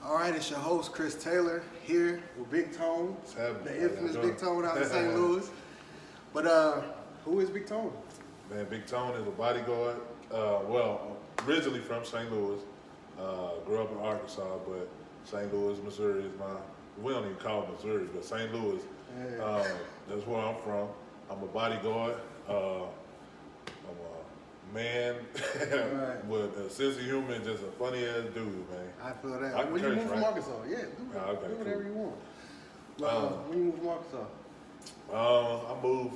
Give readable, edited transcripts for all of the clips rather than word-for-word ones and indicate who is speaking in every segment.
Speaker 1: All right, it's your host, Chris Taylor, here with Big Tone, the infamous Big Tone out of St. Louis. But who is Big Tone?
Speaker 2: Man, Big Tone is a bodyguard. Originally from St. Louis. Grew up in Arkansas, but St. Louis, Missouri is we don't even call it Missouri, but St. Louis, that's where I'm from. I'm a bodyguard. I'm a man with a sense of humor and just a funny ass dude, man.
Speaker 1: I feel that. When you move from Arkansas, do whatever you want. When you move from Arkansas?
Speaker 2: I moved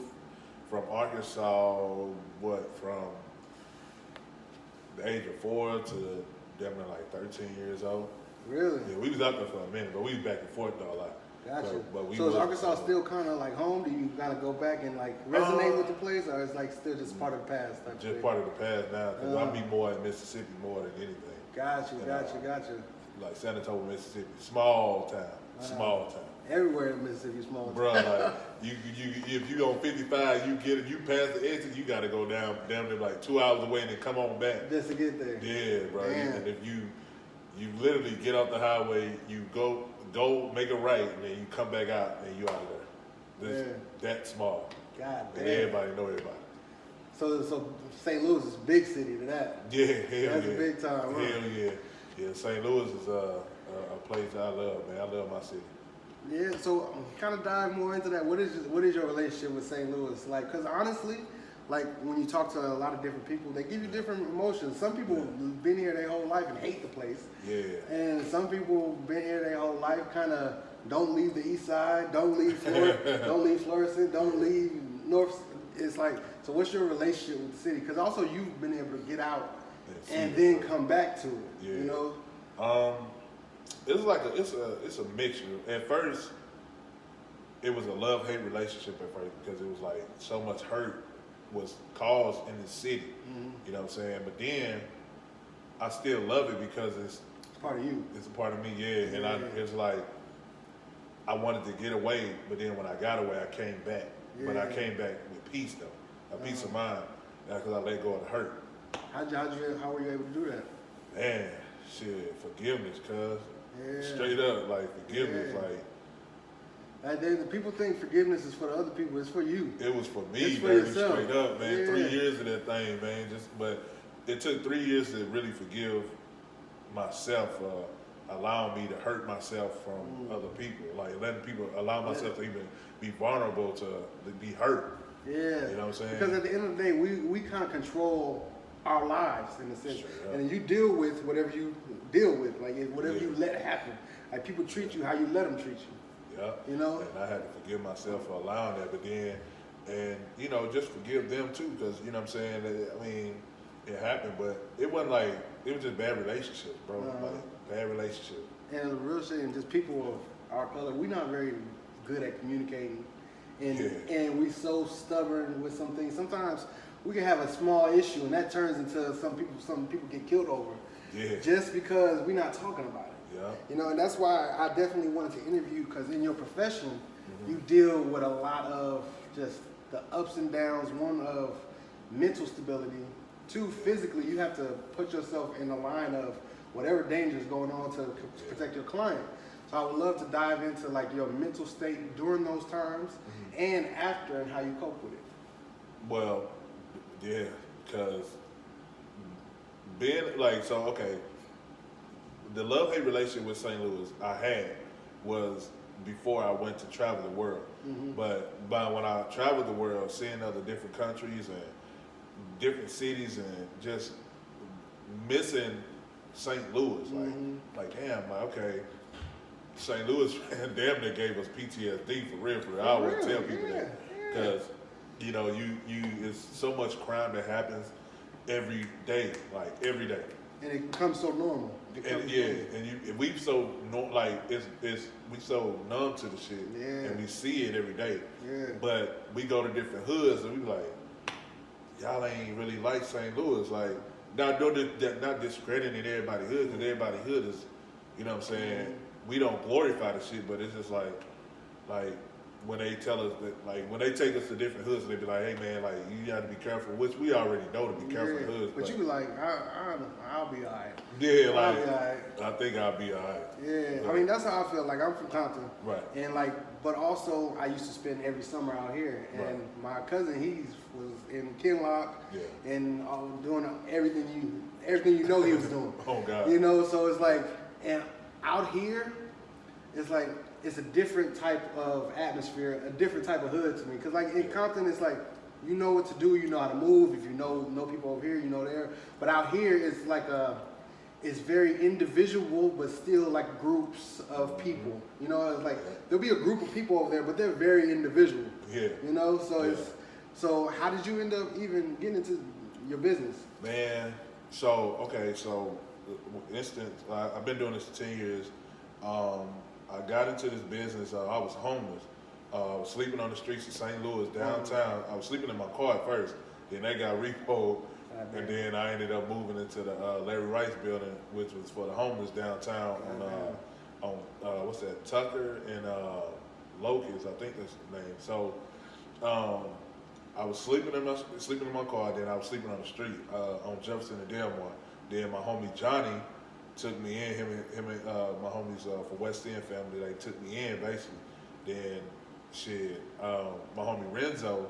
Speaker 2: from Arkansas, from the age of 4 to damn near like 13 years old.
Speaker 1: Really?
Speaker 2: Yeah, we was out there for a minute, but we was back and forth though a lot.
Speaker 1: Gotcha. So is Arkansas still kind of like home? Do you gotta go back and like resonate with the place, or is like still just part of the past?
Speaker 2: Just part of the past now, because I be more in Mississippi more than anything.
Speaker 1: Gotcha.
Speaker 2: Like San Antonio, Mississippi, small town.
Speaker 1: Everywhere in Mississippi, small town.
Speaker 2: Bro, like if you on 55, you pass the exit, you gotta go down there like 2 hours away and then come on back.
Speaker 1: Just to get there.
Speaker 2: Yeah, bro.
Speaker 1: Damn.
Speaker 2: And if you literally get off the highway, you go make a right, and then you come back out and you out of there. It's that small.
Speaker 1: God damn.
Speaker 2: And everybody know everybody.
Speaker 1: So St. Louis is a big city to that.
Speaker 2: Yeah, hell
Speaker 1: That's a big time, huh?
Speaker 2: Hell yeah. Yeah, St. Louis is a place I love, man. I love my city.
Speaker 1: Yeah, so kind of dive more into that. What is your relationship with St. Louis? Like, because honestly, like when you talk to a lot of different people, they give you different emotions. Some people have been here their whole life and hate the place.
Speaker 2: Yeah.
Speaker 1: And some people been here their whole life, kind of don't leave the east side, don't leave Florida, don't leave Florissant, don't leave North. It's like, so what's your relationship with the city? Because also you've been able to get out and then come back to it.
Speaker 2: Yeah.
Speaker 1: You know.
Speaker 2: It's like it's a mixture. At first, it was a love-hate relationship at first because it was like so much hurt was caused in the city. Mm-hmm. You know what I'm saying? But then I still love it because it's
Speaker 1: part of you.
Speaker 2: It's a part of me, yeah. And it's like I wanted to get away, but then when I got away, I came back. Yeah. But I came back with peace though, a peace of mind, because I let go of the hurt.
Speaker 1: How were you able to do that?
Speaker 2: Man, shit, forgiveness, cuz.
Speaker 1: Yeah.
Speaker 2: Straight up, like forgiveness,
Speaker 1: the people think forgiveness is for the other people. It's for you.
Speaker 2: It was for me,
Speaker 1: it's for
Speaker 2: baby,
Speaker 1: yourself.
Speaker 2: Straight up, man.
Speaker 1: Yeah.
Speaker 2: 3 years of that thing, man. But it took 3 years to really forgive myself, allowing me to hurt myself from other people, like letting people allow myself to even be vulnerable to be hurt.
Speaker 1: Yeah.
Speaker 2: You know what I'm saying?
Speaker 1: Because at the end of the day, we kind of control our lives in a sense, and you deal with whatever you deal with, like whatever you let happen. Like people treat you how you let them treat you.
Speaker 2: Yeah.
Speaker 1: You know.
Speaker 2: And I had to forgive myself for allowing that, but then, and just forgive them too, because you know what I'm saying. I mean, it happened, but it wasn't like it was just bad relationships, bro. Like bad relationships. And
Speaker 1: the real shit, and just people of our color, we're not very good at communicating, and we so stubborn with some things. Sometimes we can have a small issue, and that turns into some people get killed over.
Speaker 2: Yeah.
Speaker 1: Just because we're not talking about it.
Speaker 2: Yeah.
Speaker 1: And that's why I definitely wanted to interview, because in your profession, you deal with a lot of just the ups and downs. One of mental stability. Two, physically, you have to put yourself in the line of whatever danger is going on to protect your client. So I would love to dive into like your mental state during those times and after, and how you cope with it.
Speaker 2: Well, yeah, because being like, the love-hate relationship with St. Louis I had was before I went to travel the world. Mm-hmm. But when I traveled the world, seeing other different countries and different cities and just missing St. Louis, like damn, like okay, St. Louis damn near gave us PTSD for real. I would tell people that because you it's so much crime that happens every day, like every day.
Speaker 1: And it becomes so normal.
Speaker 2: We so we so numb to the shit, and we see it every day.
Speaker 1: Yeah.
Speaker 2: But we go to different hoods, and we like, y'all ain't really like St. Louis. Like, not discrediting everybody's hood, because everybody's hood is, you know what I'm saying. We don't glorify the shit, but it's just like when they tell us that, like, when they take us to different hoods, they be like, hey, man, like, you got to be careful, which we already know to be careful in hoods.
Speaker 1: But you be like, I'll be all right.
Speaker 2: Yeah,
Speaker 1: I'll
Speaker 2: like,
Speaker 1: be all right.
Speaker 2: I think I'll be all right.
Speaker 1: Yeah, I mean, that's how I feel. Like, I'm from Compton.
Speaker 2: Right.
Speaker 1: And, like, but also, I used to spend every summer out here. And my cousin, he was in Kinlock.
Speaker 2: Yeah.
Speaker 1: And doing everything you know he was doing.
Speaker 2: Oh, God.
Speaker 1: You know, so it's like, and out here, it's like, it's a different type of atmosphere, a different type of hood to me. Because, like, in Compton, it's like, you know what to do, you know how to move. If you know people over here, you know there. But out here, it's like it's very individual, but still like groups of people. You know, it's like there'll be a group of people over there, but they're very individual.
Speaker 2: Yeah.
Speaker 1: You know, so so how did you end up even getting into your business?
Speaker 2: Man, so instance, I've been doing this for 10 years. I got into this business. I was homeless. I was sleeping on the streets of St. Louis downtown. I was sleeping in my car at first. Then that got repoed. And then I ended up moving into the Larry Rice building, which was for the homeless downtown on what's that, Tucker and Locust, I think that's the name. So I was sleeping in my car. Then I was sleeping on the street on Jefferson and Delmar. Then my homie Johnny took me in. Him and my homies for West End family, they took me in basically. Then my homie Renzo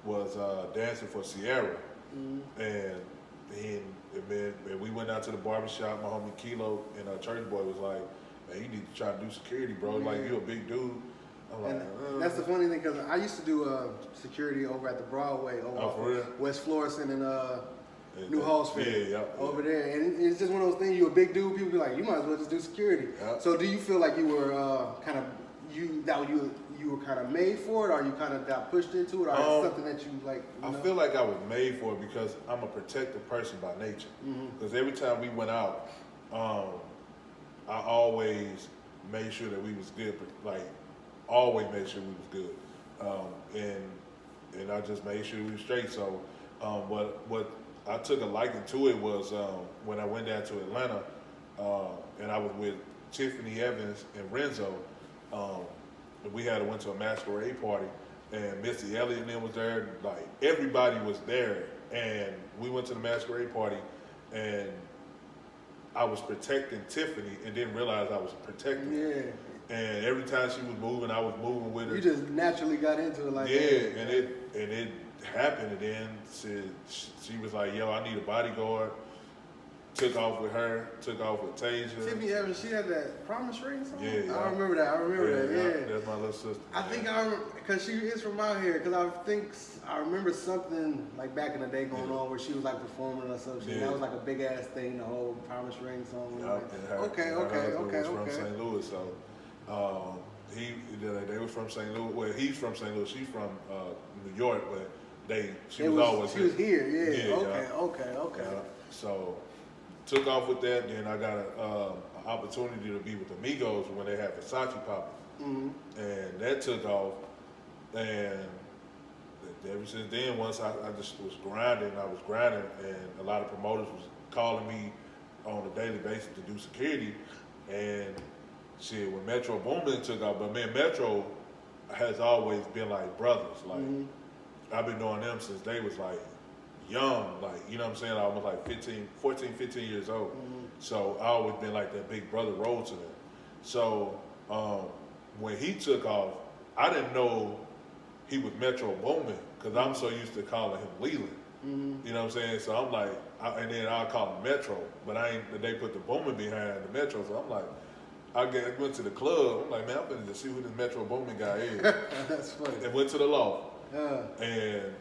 Speaker 2: was dancing for Sierra. Mm-hmm. And we went out to the barbershop. My homie Kilo and Church Boy was like, man, you need to try to do security, bro. Like, you a big dude. I'm like,
Speaker 1: that's the funny thing, because I used to do security over at the Broadway over West Florissant and New Hallsfield over there. And it's just one of those things, you're a big dude, people be like, you might as well just do security. Yep. So do you feel like you were you were kind of made for it, or you kind of got pushed into it, or it's something that you like?
Speaker 2: I feel like I was made for it because I'm a protective person by nature. Because every time we went out, I always made sure that we was good. Like, always made sure we was good, and I just made sure we were straight. So, what I took a liking to it was when I went down to Atlanta, and I was with Tiffany Evans and Renzo. We went to a masquerade party, and Missy Elliott and them was there. Like, everybody was there, and we went to the masquerade party, and I was protecting Tiffany and didn't realize I was protecting her. Yeah. And every time she was moving, I was moving with her.
Speaker 1: You just naturally got into it, like
Speaker 2: and it happened, and then she was like, "Yo, I need a bodyguard." Took off with her, took off with Tasia.
Speaker 1: Tiffany Evans, she had that promise ring song?
Speaker 2: Yeah.
Speaker 1: I remember that, yeah.
Speaker 2: That's my little sister.
Speaker 1: I think I remember, because she is from out here, because I remember something like back in the day going on where she was like performing or something. Yeah. That was like a big ass thing, the whole promise ring song. Okay.
Speaker 2: From St. Louis, so they was from St. Louis. Well, he's from St. Louis. She's from New York, but she was here. Yeah. Okay. So took off with that. Then I got an opportunity to be with Amigos when they had Versace popping, and that took off. And ever since then, once I just was grinding, and a lot of promoters was calling me on a daily basis to do security. And shit, when Metro Boomin took off, but me and Metro has always been like brothers. Like, I've been knowing them since they was like young, like, you know what I'm saying, almost like 14, 15 years old. So I always been like that big brother role to them. So when he took off, I didn't know he was Metro Boomin, because I'm so used to calling him Leland. You know what I'm saying? So I'm like, and then I'll call him Metro, but they put the Boomin behind the Metro, so I'm like, I went to the club, I'm like, man, I'm going to see who this Metro Boomin guy is.
Speaker 1: That's funny.
Speaker 2: And went to the loft. And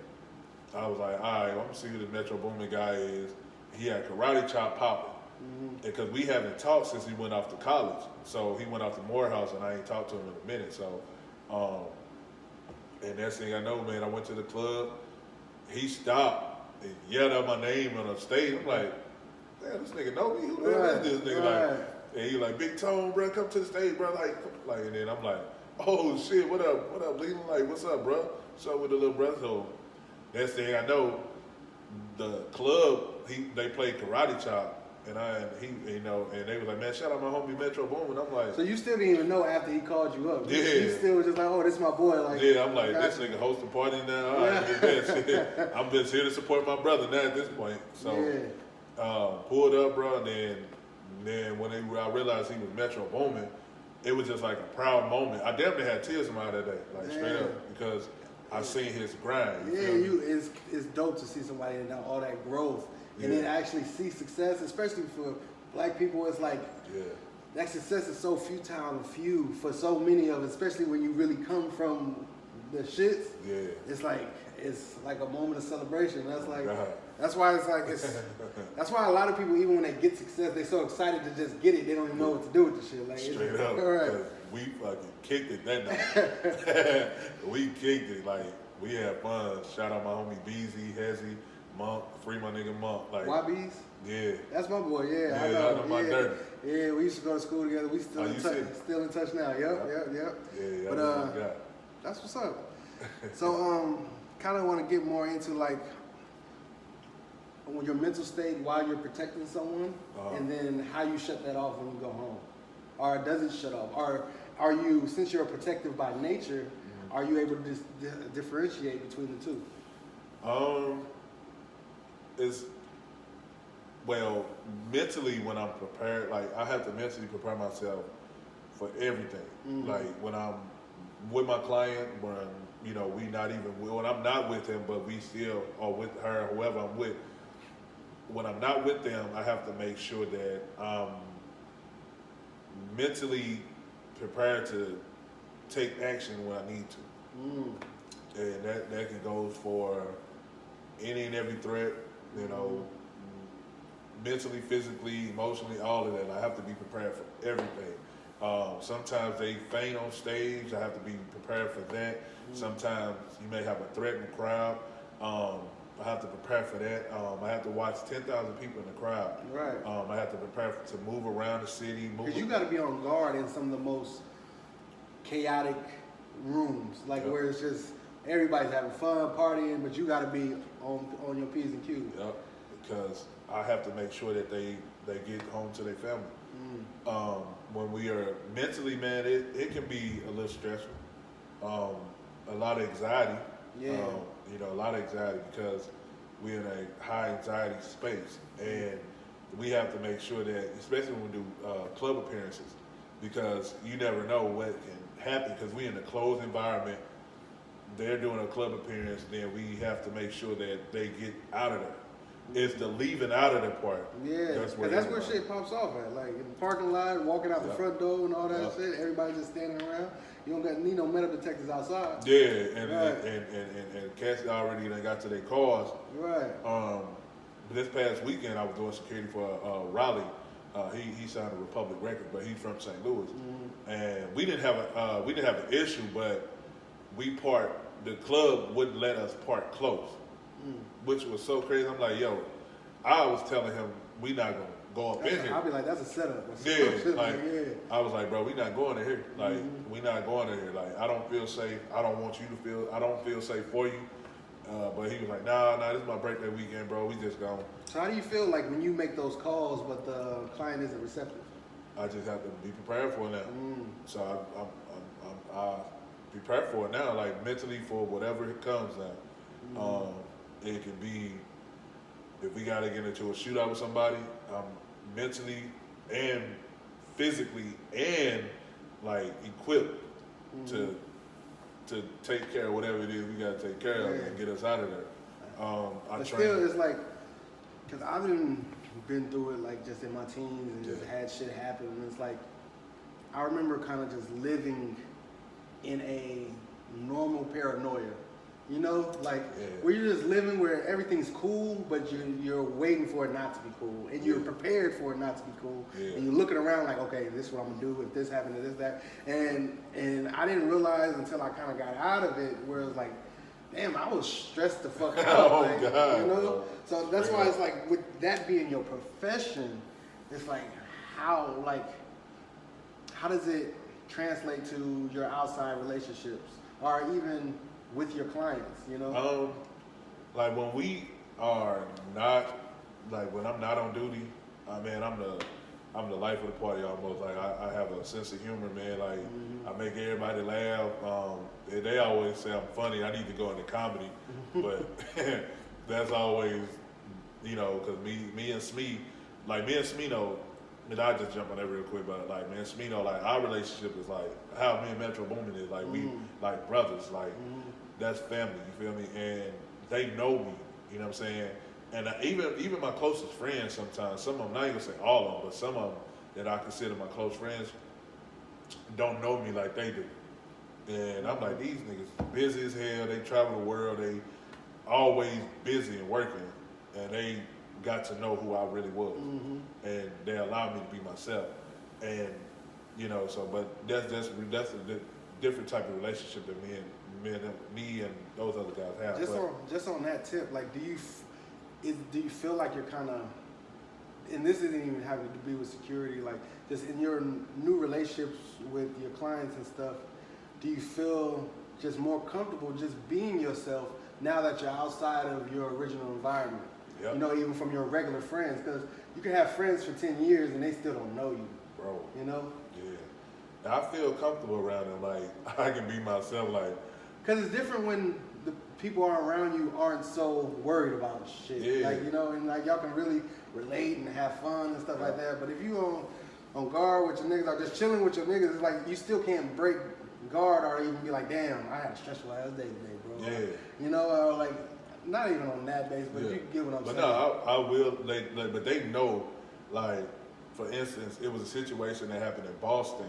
Speaker 2: I was like, all right, I'm going to see who this Metro Boomin guy is. He had karate chop popping. Because we haven't talked since he went off to college. So he went off to Morehouse, and I ain't talked to him in a minute. So, and next thing I know, man, I went to the club. He stopped and yelled out my name on the stage. I'm like, damn, this nigga know me? Who the hell is this nigga? Like, and he like, Big Tone, bro, come to the stage, bro. Like, and then I'm like, oh shit, what up, Leland? Like, what's up, bro? What's up with the little brother? So next thing I know, the club, they played karate chop, And he, you know, and they was like, man, shout out my homie Metro Boomin. I'm like,
Speaker 1: So you still didn't even know after he called you up?
Speaker 2: Yeah.
Speaker 1: You still was just like, oh, this is my boy. Like,
Speaker 2: yeah, I'm like,
Speaker 1: gotcha.
Speaker 2: this nigga hosting party now. All right, shit. I'm just here to support my brother now at this point. So, pulled up, bro, and then when I realized he was Metro Boomin, it was just like a proud moment. I definitely had tears in my eye that day, like straight up, because I seen his grind.
Speaker 1: It's dope to see somebody and all that growth, and then actually see success, especially for black people. It's like that success is so futile and few for so many of us, especially when you really come from the shits.
Speaker 2: Yeah,
Speaker 1: it's like a moment of celebration. That's like that's why it's like that's why a lot of people, even when they get success, they're so excited to just get it. They don't even know what to do with the shit. Like
Speaker 2: straight up,
Speaker 1: right.
Speaker 2: We fucking kicked it that night. We kicked it, like we had fun. Shout out my homie Beezy, Hezzy, Monk, free my nigga Monk. Like
Speaker 1: YBs?
Speaker 2: Yeah.
Speaker 1: That's my boy, yeah.
Speaker 2: I know my dirty.
Speaker 1: Yeah, we used to go to school together. We still still in touch now. Yep.
Speaker 2: Yeah,
Speaker 1: but that's what's up. So kind of want to get more into like your mental state while you're protecting someone, and then how you shut that off when you go home, or does it shut off, or are you, since you're protective by nature, are you able to differentiate between the two?
Speaker 2: It's well, mentally when I'm prepared, like I have to mentally prepare myself for everything. Like when I'm with my client, when you know we not even when I'm not with him, but we still are with her, whoever I'm with. When I'm not with them, I have to make sure that I'm mentally prepared to take action when I need to. And that can go for any and every threat, you know, mentally, physically, emotionally, all of that. I have to be prepared for everything. Sometimes they faint on stage. I have to be prepared for that. Sometimes you may have a threatening crowd. I have to prepare for that. I have to watch 10,000 people in the crowd.
Speaker 1: Right.
Speaker 2: I have to prepare to move around the city.
Speaker 1: Because you got to be on guard in some of the most chaotic rooms, like where it's just everybody's having fun, partying, but you got to be on your P's and Q's.
Speaker 2: Yep. Because I have to make sure that they get home to their family. When we are mentally, man, it can be a little stressful. A lot of anxiety. Yeah. You know, a lot of anxiety because we're in a high anxiety space, and we have to make sure that, especially when we do club appearances, because you never know what can happen because we're in a closed environment. They're doing a club appearance, then we have to make sure that they get out of there. It's the leaving out of the part.
Speaker 1: Yeah, that's where shit pops off at. Like in the parking lot, walking out the front door and all that shit. Everybody just standing around. You don't need no metal detectors outside.
Speaker 2: Yeah, and cats already got to their cars.
Speaker 1: Right.
Speaker 2: This past weekend, I was doing security for Raleigh. He signed a Republic record, but he's from St. Louis, and we didn't have an issue, but the club wouldn't let us park close. Which was so crazy. I'm like, yo, I was telling him we not gonna go up in here.
Speaker 1: I'll be like, that's a setup.
Speaker 2: I was like, bro, we not going in here. Like, we not going in here. Like, I don't feel safe. I don't want you to feel. I don't feel safe for you. But he was like, nah, this is my birthday weekend, bro. We just gone.
Speaker 1: So how do you feel like when you make those calls, but the client isn't receptive?
Speaker 2: I just have to be prepared for it now. So I prepare for it now, like mentally for whatever it comes now. It can be, if we got to get into a shootout with somebody, I'm mentally and physically and like equipped to take care of whatever it is we got to take care of and get us out of there.
Speaker 1: But still, it's like, because I've been through it like just in my teens and just had shit happen, and it's like, I remember kind of just living in a normal paranoia. You know, like where you're just living where everything's cool, but you're waiting for it not to be cool, and you're prepared for it not to be cool, and you're looking around like, okay, this is what I'm gonna do if this happened, this, that, and I didn't realize until I kind of got out of it, where it was like, damn, I was stressed the fuck out, like,
Speaker 2: God,
Speaker 1: you know. So that's why it's like, with that being your profession, it's like how does it translate to your outside relationships, or even with your clients, you know?
Speaker 2: Like when we are not, like when I'm not on duty, Man, I'm the life of the party almost. Like I have a sense of humor, man. Like I make everybody laugh. They always say I'm funny. I need to go into comedy, but that's always, because me and Smee, like me and Smino, and I just jump on that real quick, but like me and Smino, like our relationship is like how me and Metro Boomin is. Like we like brothers. Like that's family. You feel me? And they know me. You know what I'm saying? And even my closest friends sometimes, some of them, not even say all of them, but some of them that I consider my close friends don't know me like they do. And I'm like, these niggas busy as hell. They travel the world. They always busy and working. And they got to know who I really was. And they allowed me to be myself. And, but that's a different type of relationship that me and those other guys have.
Speaker 1: Just on that tip, like, do you feel like you're kind of, and this isn't even having to do with security, like just in your new relationships with your clients and stuff, do you feel just more comfortable just being yourself now that you're outside of your original environment?
Speaker 2: Yep.
Speaker 1: Even from your regular friends, because you can have friends for 10 years and they still don't know you.
Speaker 2: Bro.
Speaker 1: Yeah.
Speaker 2: I feel comfortable around them. Like, I can be myself. Like,
Speaker 1: because it's different when the people around you aren't so worried about shit.
Speaker 2: Yeah.
Speaker 1: Like, and like y'all can really relate and have fun and stuff like that. But if you on guard with your niggas or just chilling with your niggas, it's like you still can't break guard or even be like, damn, I had a stressful ass day today, bro.
Speaker 2: Yeah.
Speaker 1: Like, not even on that base, but you get what I'm saying.
Speaker 2: But no, I will. But they know, like, for instance, it was a situation that happened in Boston.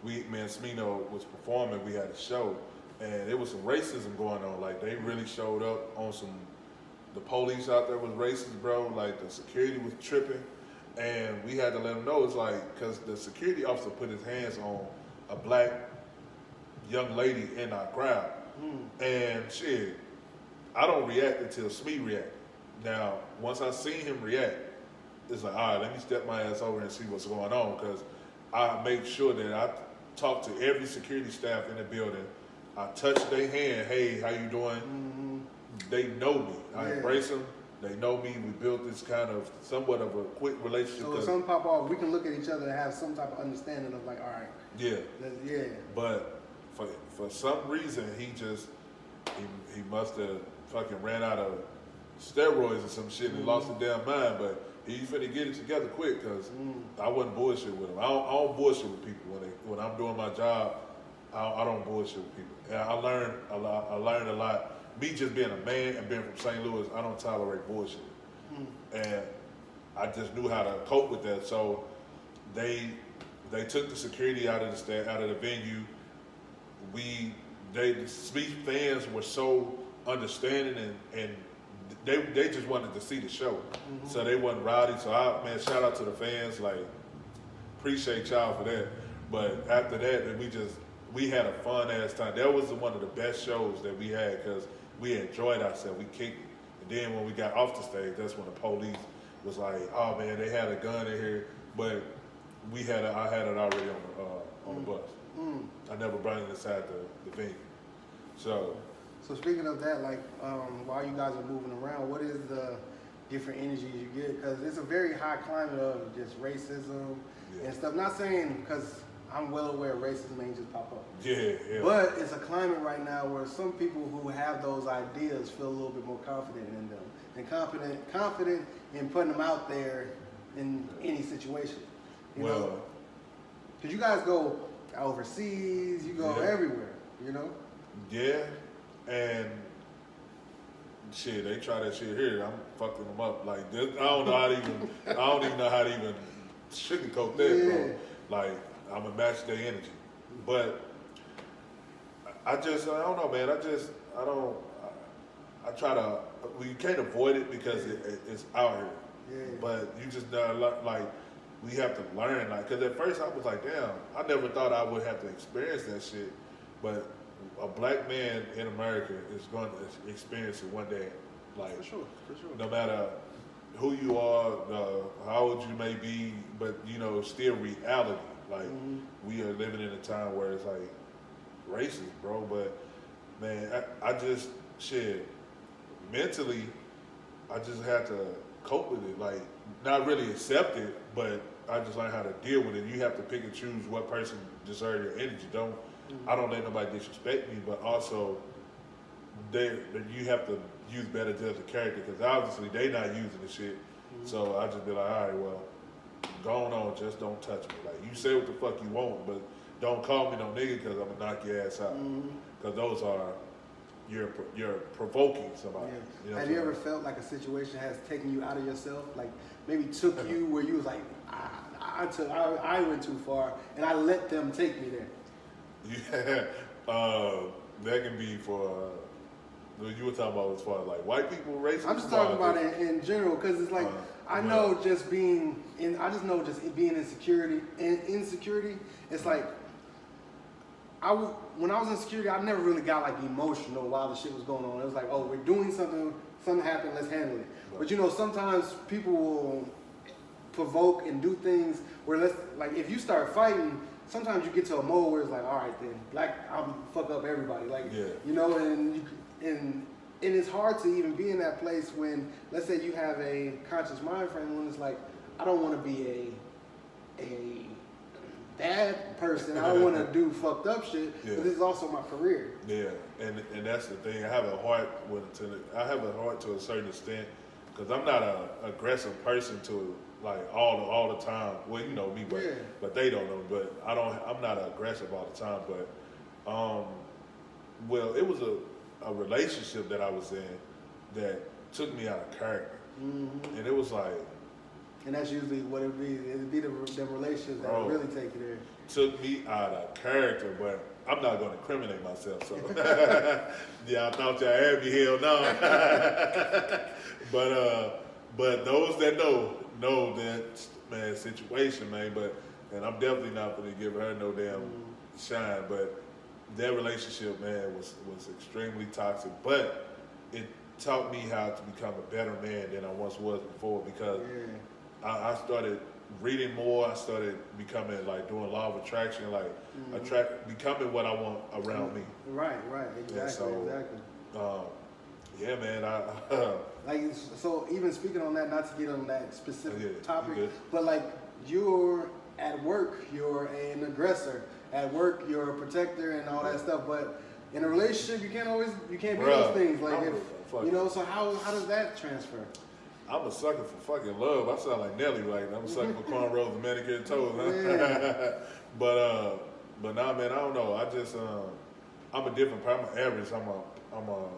Speaker 2: Me and Smino was performing. We had a show, and there was some racism going on. Like, they really showed up on some. The police out there was racist, bro. Like, the security was tripping, and we had to let them know. It's like, because the security officer put his hands on a black young lady in our crowd, and shit. I don't react until Smee react. Now, once I seen him react, it's like, all right, let me step my ass over and see what's going on, because I make sure that I talk to every security staff in the building. I touch their hand. Hey, how you doing? They know me. I embrace them. They know me. We built this kind of somewhat of a quick relationship.
Speaker 1: So if something pop off, we can look at each other and have some type of understanding of like, all right.
Speaker 2: Yeah.
Speaker 1: Yeah.
Speaker 2: But for some reason, he must have fucking ran out of steroids or some shit and lost his damn mind, but he's finna get it together quick, because I wasn't bullshit with him. I don't bullshit with people when I'm doing my job. I don't bullshit with people. And I learned a lot. Me just being a man and being from St. Louis, I don't tolerate bullshit. And I just knew how to cope with that. So they took the security out of the venue. The speech fans were so understanding, and they just wanted to see the show, so they wasn't rowdy. So shout out to the fans, like, appreciate y'all for that. But after that, we had a fun ass time. That was one of the best shows that we had, because we enjoyed ourselves. We kicked it. And then when we got off the stage, that's when the police was like, oh man, they had a gun in here, but I had it already on the bus. I never brought it inside the venue. So
Speaker 1: speaking of that, like, while you guys are moving around, what is the different energies you get? Because it's a very high climate of just racism and stuff. Not saying, because I'm well aware racism ain't just pop up.
Speaker 2: Yeah.
Speaker 1: But it's a climate right now where some people who have those ideas feel a little bit more confident in them and confident in putting them out there in any situation. You know? Because you guys go overseas, you go everywhere,
Speaker 2: Yeah, and shit, they try that shit here. I'm fucking them up like this. I don't even know how to even sugarcoat that, bro. Like, I'm gonna match their energy, but I don't know, man. I try to. We can't avoid it because it's out here. Yeah. But you just like, we have to learn, like, because at first I was like, damn, I never thought I would have to experience that shit, but a black man in America is going to experience it one day. Like, for sure. No matter who you are, how old you may be, but still reality. Like, we are living in a time where it's like racist, bro. But man, I just mentally, I just had to cope with it. Like, not really accept it, but I just learned how to deal with it. You have to pick and choose what person deserves your energy. I don't let nobody disrespect me, but also you have to use better judgment of character, because obviously they not using the shit. So I just be like, all right, well, go on, just don't touch me. Like, you say what the fuck you want, but don't call me no nigga, because I'm gonna knock your ass out. Because those are you're provoking somebody.
Speaker 1: Yeah.
Speaker 2: You know
Speaker 1: Have you ever felt like a situation has taken you out of yourself? Like maybe took you where you was like, I went too far, and I let them take me there.
Speaker 2: Yeah, that can be for. You were talking about as far as like white people, racism.
Speaker 1: I'm just talking about it in general, because it's like I know just being in. I just know just being insecurity. It's like when I was in security, I never really got like emotional while the shit was going on. It was like, oh, we're doing something happened, let's handle it. Right. But you know, sometimes people will provoke and do things where like if you start fighting, sometimes you get to a mode where it's like, all right then, I'll fuck up everybody. Like, you know, and it's hard to even be in that place when, let's say you have a conscious mind frame when it's like, I don't want to be a bad person. I don't want to do fucked up shit. But this is also my career. Yeah,
Speaker 2: and that's the thing. I have a heart to a certain extent, because I'm not an aggressive person to like all the time. Well, you know me, but they don't know. But I'm not aggressive all the time. But well, it was a relationship that I was in that took me out of character, and it was like.
Speaker 1: And that's usually what it'd be. It'd be the relationships that really take you there.
Speaker 2: Took me out of character, but I'm not going to incriminate myself. So, yeah, I thought y'all had me. Hell no. But those that know that man situation, man. And I'm definitely not going to give her no damn shine. But that relationship, man, was extremely toxic. But it taught me how to become a better man than I once was before, because. I started reading more. I started becoming like doing law of attraction, like becoming what I want around me.
Speaker 1: Right, exactly.
Speaker 2: Yeah, man.
Speaker 1: Like, so even speaking on that, not to get on that specific topic, but like you're at work, you're an aggressor. At work, you're a protector and all that stuff. But in a relationship, you can't be those things. Like you know, so how does that transfer?
Speaker 2: I'm a sucker for fucking love. I sound like Nelly, right? I'm a sucker for cornrows and manicured toes, huh? But nah, man, I don't know. I just I'm a different. I'm an average. I'm a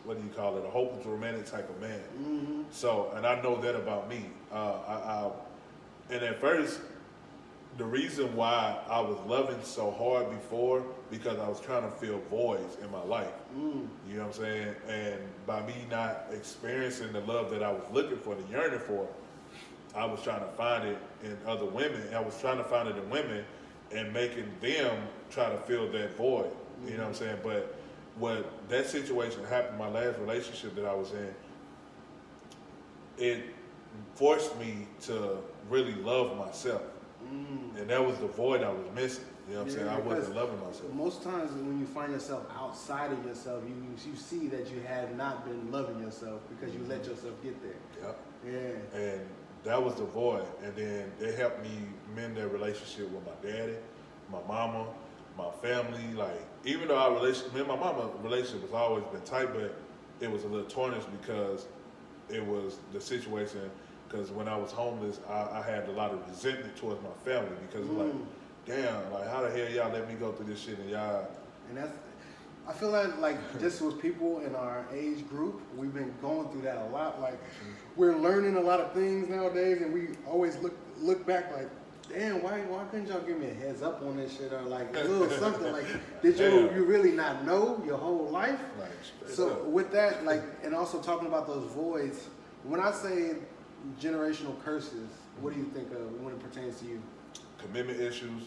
Speaker 2: what do you call it? A hopeless romantic type of man. So, and I know that about me. And at first, the reason why I was loving so hard before, because I was trying to fill voids in my life. You know what I'm saying? And by me not experiencing the love that I was looking for, the yearning for, I was trying to find it in other women. I was trying to find it in women and making them try to fill that void. You know what I'm saying? But what that situation happened, my last relationship that I was in, it forced me to really love myself. And that was the void I was missing. You know what I'm saying? I wasn't loving myself.
Speaker 1: Most times when you find yourself outside of yourself, you see that you have not been loving yourself because you let yourself get there.
Speaker 2: Yep.
Speaker 1: Yeah.
Speaker 2: And that was the void. And then it helped me mend that relationship with my daddy, my mama, my family. Like, even though me and my mama relationship has always been tight, but it was a little tarnished because it was the situation. Because when I was homeless, I had a lot of resentment towards my family because like, damn, like how the hell y'all let me go through this shit and y'all.
Speaker 1: And I feel like just with people in our age group, we've been going through that a lot. Like we're learning a lot of things nowadays, and we always look back like, damn, why couldn't y'all give me a heads up on this shit or like a little something? Like, did you really not know your whole life?
Speaker 2: Like,
Speaker 1: so with that, like, and also talking about those voids, when I say generational curses, what do you think of when it pertains to you?
Speaker 2: Commitment issues.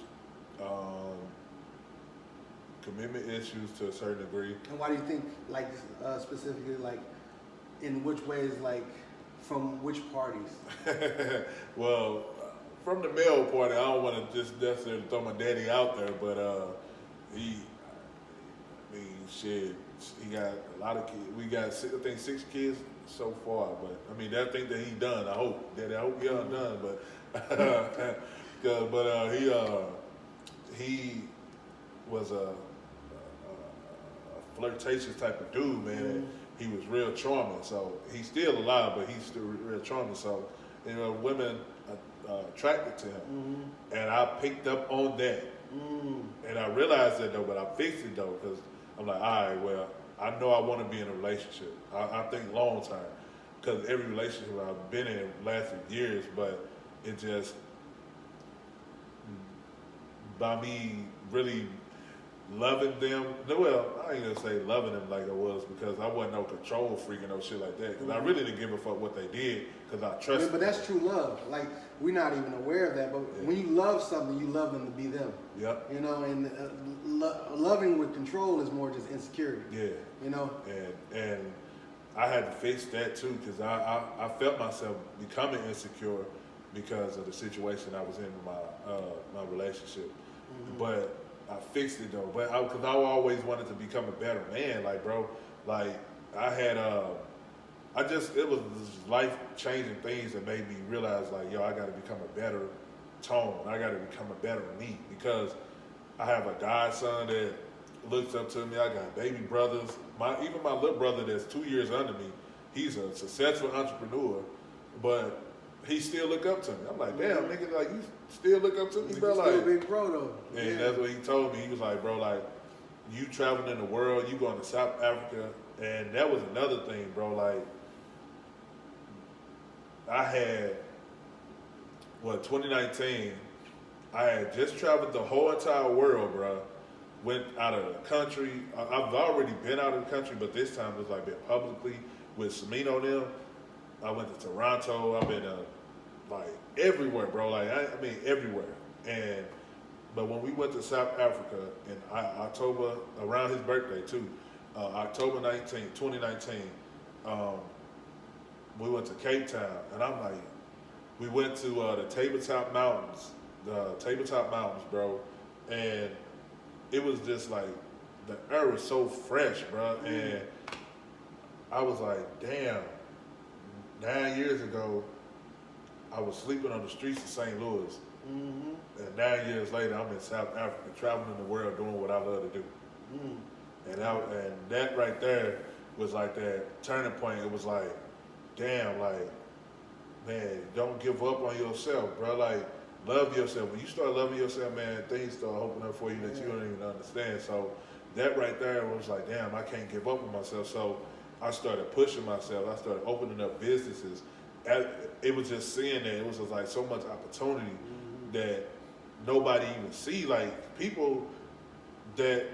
Speaker 2: Commitment issues to a certain degree.
Speaker 1: And why do you think, like, specifically, like, in which ways, like, from which parties?
Speaker 2: Well, from the male party, I don't want to just necessarily throw my daddy out there, but he got a lot of kids. We got, I think, six kids so far, but I mean, that thing that he done, I hope he done, but he was a flirtatious type of dude, man.
Speaker 1: Mm-hmm.
Speaker 2: He was real charming, so he's still alive, but he's still real charming. So, women attracted to him,
Speaker 1: Mm-hmm.
Speaker 2: and I picked up on that, and I realized that though, but I fixed it though, because I'm like, all right, well, I know I want to be in a relationship. I think long term, because every relationship I've been in lasted years, but it just by me really loving them. Well, I ain't gonna say loving them like I was, because I wasn't no control freak and no shit like that. Because I really didn't give a fuck what they did, because I trusted.
Speaker 1: Yeah, but that's true love. Like, we're not even aware of that. But when you love something, you love them to be them.
Speaker 2: Yep.
Speaker 1: You know, and loving with control is more just insecurity.
Speaker 2: Yeah.
Speaker 1: You know.
Speaker 2: And I had to fix that too, because I felt myself becoming insecure because of the situation I was in my relationship. But I fixed it though. But because I always wanted to become a better man, like bro, like I had it was life changing things that made me realize like, yo, I got to become a better tone. I got to become a better me, because I have a godson that looks up to me. I got baby brothers. Even my little brother that's 2 years under me, he's a successful entrepreneur, but he still look up to me. I'm like, damn, nigga, like you still look up to me, bro.
Speaker 1: You're
Speaker 2: Like,
Speaker 1: still a big bro though.
Speaker 2: and that's what he told me. He was like, bro, like you traveling in the world, you going to South Africa, and that was another thing, bro. Like I had 2019. I had just traveled the whole entire world, bro. Went out of the country. I've already been out of the country, but this time it was like been publicly with Smino them. I went to Toronto. I've been like everywhere, bro. Like I mean everywhere. But when we went to South Africa in October, around his birthday too, October 19th, 2019, we went to Cape Town, and I'm like, we went to the Tabletop Mountains, bro, and it was just like the air was so fresh, bro, and I was like, damn. 9 years ago, I was sleeping on the streets of St. Louis. And 9 years later, I'm in South Africa, traveling the world, doing what I love to do. And that right there was like that turning point. It was like, damn, like, man, don't give up on yourself, bro. Like, love yourself. When you start loving yourself, man, things start opening up for you that you don't even understand. So that right there was like, damn, I can't give up on myself. So I started pushing myself. I started opening up businesses. It was just seeing that it was just like so much opportunity that nobody even see. Like people that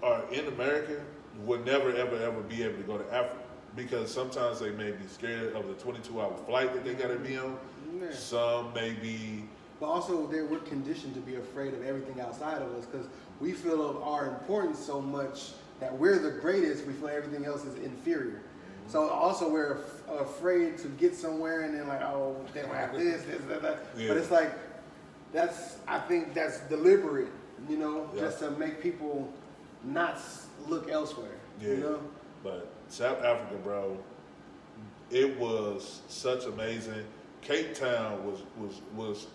Speaker 2: are in America would never, ever, ever be able to go to Africa, because sometimes they may be scared of the 22-hour flight that they got to be on.
Speaker 1: Yeah.
Speaker 2: Some may be.
Speaker 1: But also, we're conditioned to be afraid of everything outside of us, because we feel of our importance so much that we're the greatest. We feel everything else is inferior. So also we're afraid to get somewhere, and then like, oh, they don't have this, that. Yeah. But it's like I think that's deliberate, you know, just to make people not look elsewhere. Yeah. You know?
Speaker 2: But South Africa, bro, it was such amazing. Cape Town was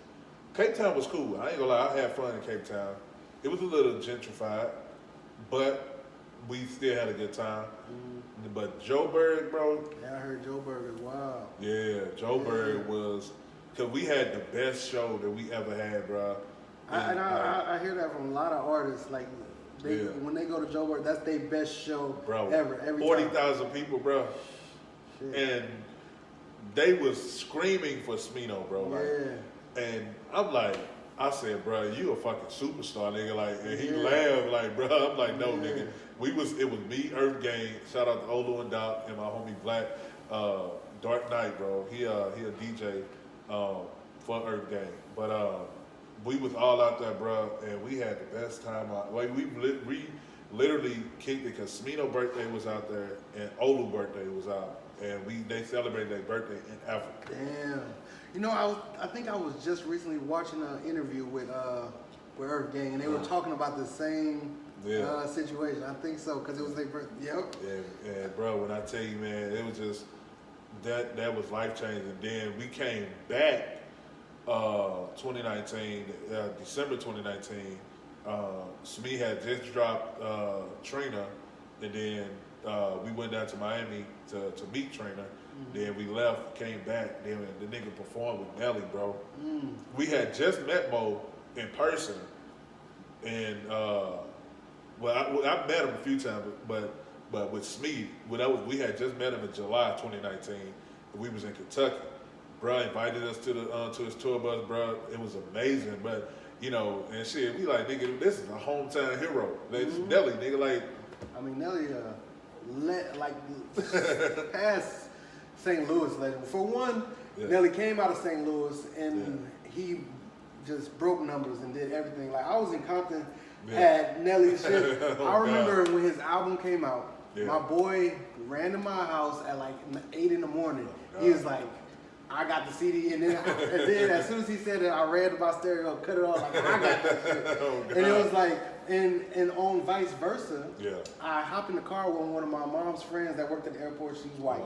Speaker 2: Cape Town was cool. I ain't gonna lie, I had fun in Cape Town. It was a little gentrified, but we still had a good time. But Joburg, bro.
Speaker 1: Yeah, I heard Joburg is wild.
Speaker 2: Yeah, Joburg was, because we had the best show that we ever had, bro.
Speaker 1: I hear that from a lot of artists. Like, when they go to Joburg, that's their best show ever. Every
Speaker 2: 40,000 people, bro. Shit. And they was screaming for Smino, bro. Like, and I'm like, I said, bro, you a fucking superstar, nigga. Like, and he laughed, like, bro. I'm like, no, nigga. It was me, Earth Gang. Shout out to Olu and Doc and my homie Black, Dark Knight, bro. He a DJ for Earth Gang. But we was all out there, bro, and we had the best time out. Like we literally kicked it, because Smino's birthday was out there and Olu's birthday was out, and they celebrated their birthday in Africa.
Speaker 1: Damn. You know, I think I was just recently watching an interview with Earth Gang, and they were talking about the same situation. I think so, because it was their birthday. Yep.
Speaker 2: Yeah, bro, when I tell you, man, it was just, that was life changing. Then we came back 2019, December 2019. Smee had just dropped Trina, and then we went down to Miami to meet Trina. Then we left, came back. Then the nigga performed with Nelly, bro. We had just met Mo in person, and I met him a few times, but with Smee, we had just met him in July 2019. And we was in Kentucky. Bro invited us to his tour bus, bro. It was amazing, but you know, and shit, we like, nigga, this is a hometown hero. It's Nelly, nigga, like.
Speaker 1: I mean, Nelly, past St. Louis legend. For one, Nelly came out of St. Louis and he just broke numbers and did everything. Like, I was in Compton, had Nelly's shit. I remember when his album came out, my boy ran to my house at like 8 in the morning. He was like, I got the CD, and then as soon as he said it, I ran to my stereo, cut it off, like, I got that shit. And it was like, and on vice versa, I hopped in the car with one of my mom's friends that worked at the airport. She was white.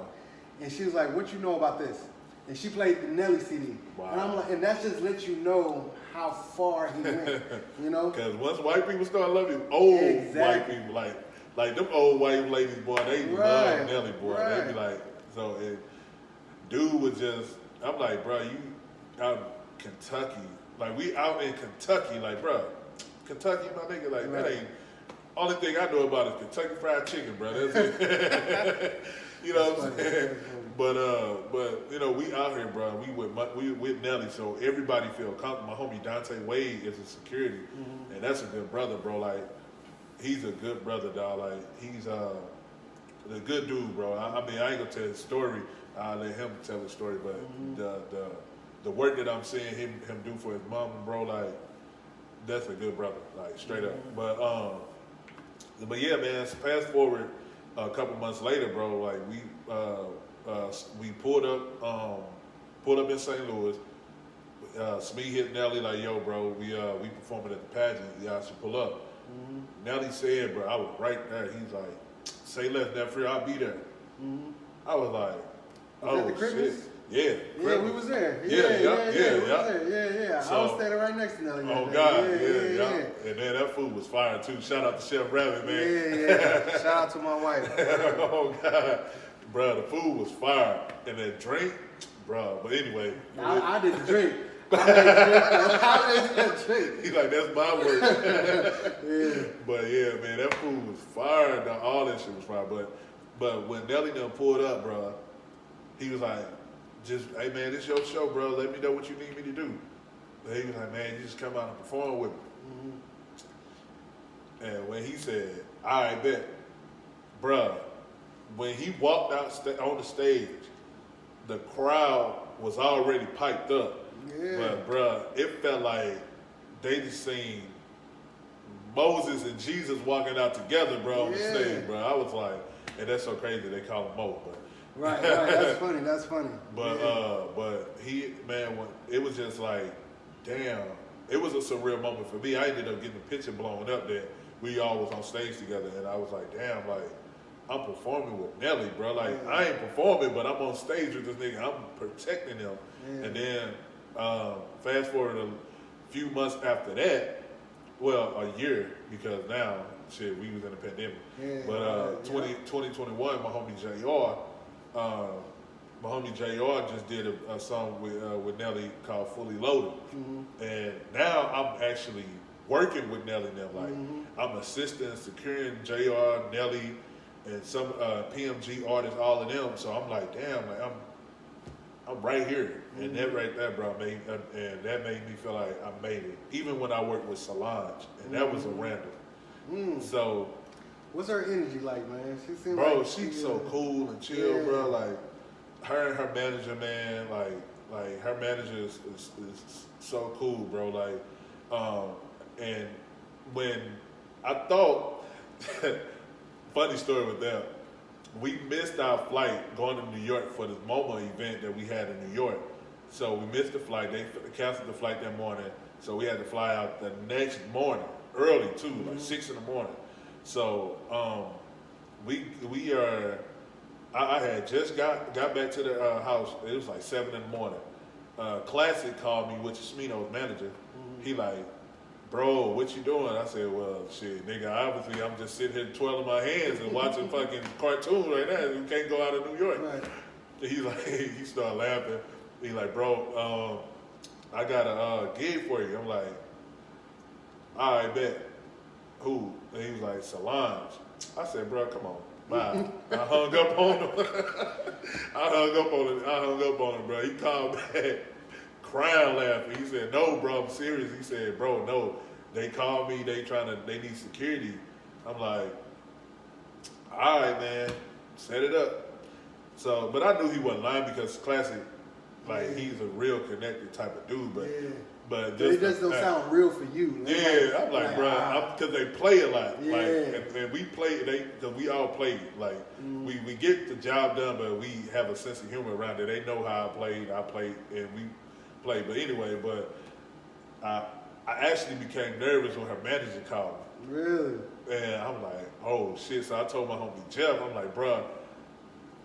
Speaker 1: And she was like, what you know about this? And she played the Nelly CD. And I'm like, and that just lets you know how far he went, you know? Because
Speaker 2: once white people start loving white people, like them old white ladies, boy, they love Nelly, boy. They be like, so it, dude was just, I'm like, bro, you out in Kentucky. Like, we out in Kentucky, like, bro, Kentucky, my nigga, like, that ain't, only thing I know about is Kentucky Fried Chicken, bro. That's it. You know what I'm saying? But you know, we out here, bro. We with Nelly, so everybody feel comfortable. My homie Dante Wade is a security, and that's a good brother, bro. Like, he's a good brother, dog. Like, he's a good dude, bro. I mean, I ain't gonna tell his story. I'll let him tell his story, but the work that I'm seeing him do for his mom, bro, like, that's a good brother, like, straight up. But yeah, man. Fast forward a couple months later, bro. Like, we pulled up in St. Louis. Smee hit Nelly like, yo, bro, we performing at the pageant. Y'all should pull up. Nelly said, bro, I was right there. He's like, say less, Nephew, I'll be there. I was like, oh, shit. Yeah,
Speaker 1: we was there.
Speaker 2: Yeah.
Speaker 1: I was standing right next to Nelly.
Speaker 2: Oh, God, yeah. And then that food was fire, too. Shout out to Chef Rabbit, man.
Speaker 1: Yeah. Shout out to my wife.
Speaker 2: Oh, God. Bro, the food was fire. And that drink, bro. But anyway.
Speaker 1: I did the drink. I made that drink.
Speaker 2: He's like, that's my work. But yeah, man, that food was fire. All that shit was fire. But when Nelly done pulled up, bro, he was like, just, hey, man, this your show, bro. Let me know what you need me to do. And he was like, man, you just come out and perform with me. And when he said, all right, bet, bro, when he walked out on the stage, the crowd was already piped up. But, bro, it felt like they just seen Moses and Jesus walking out together, bro, on the stage, bro. I was like, and that's so crazy they call him Mo, but.
Speaker 1: Right. That's funny.
Speaker 2: But he, man, it was just like, damn. It was a surreal moment for me. I ended up getting the picture blown up that we all was on stage together, and I was like, damn, like, I'm performing with Nelly, bro. Like, I ain't performing, but I'm on stage with this nigga. I'm protecting him. And then fast forward a few months after that, well, a year, because now, shit, we was in a pandemic. But 2021, my homie JR just did a song with Nelly called Fully Loaded. And now I'm actually working with Nelly now. Like, I'm assisting, securing JR, Nelly, and some PMG artists, all of them. So I'm like, damn, like, I'm right here. And that right there, bro, and that made me feel like I made it. Even when I worked with Solange, and that was a random. So,
Speaker 1: what's her energy like, man? She seems
Speaker 2: bro, she's so cool and chill, bro. Like, her and her manager, man, like her manager is so cool, bro. Like, and when I thought, funny story with them, we missed our flight going to New York for this MoMA event that we had in New York. So we missed the flight. They canceled the flight that morning. So we had to fly out the next morning, early too, like 6 in the morning. So we are I had just got back to the house. It was like 7 in the morning. Classic called me, which is Smino's manager. He like, bro, what you doing? I said, well, shit, nigga, obviously I'm just sitting here twirling my hands and watching fucking cartoons right now. You can't go out of New York.
Speaker 1: Right.
Speaker 2: He's like, he started laughing. He's like, bro, I got a gig for you. I'm like, all right, bet. Who? And he was like, Solange. I said, bro, come on. Bye. I hung up on him. I hung up on him, bro. He called back, crying, laughing. He said, no, bro, I'm serious. He said, bro, no. They called me. They need security. I'm like, all right, man, set it up. So, but I knew he wasn't lying because Classic, like, he's a real connected type of dude, but
Speaker 1: it just don't sound real for you.
Speaker 2: I'm like, bro, because they play a lot.
Speaker 1: Yeah.
Speaker 2: Like, and we play, because we all play. Like, we get the job done, but we have a sense of humor around it. They know how I played, and we play. But anyway, I actually became nervous when her manager called me.
Speaker 1: Really?
Speaker 2: And I'm like, oh, shit. So I told my homie Jeff, I'm like, bro,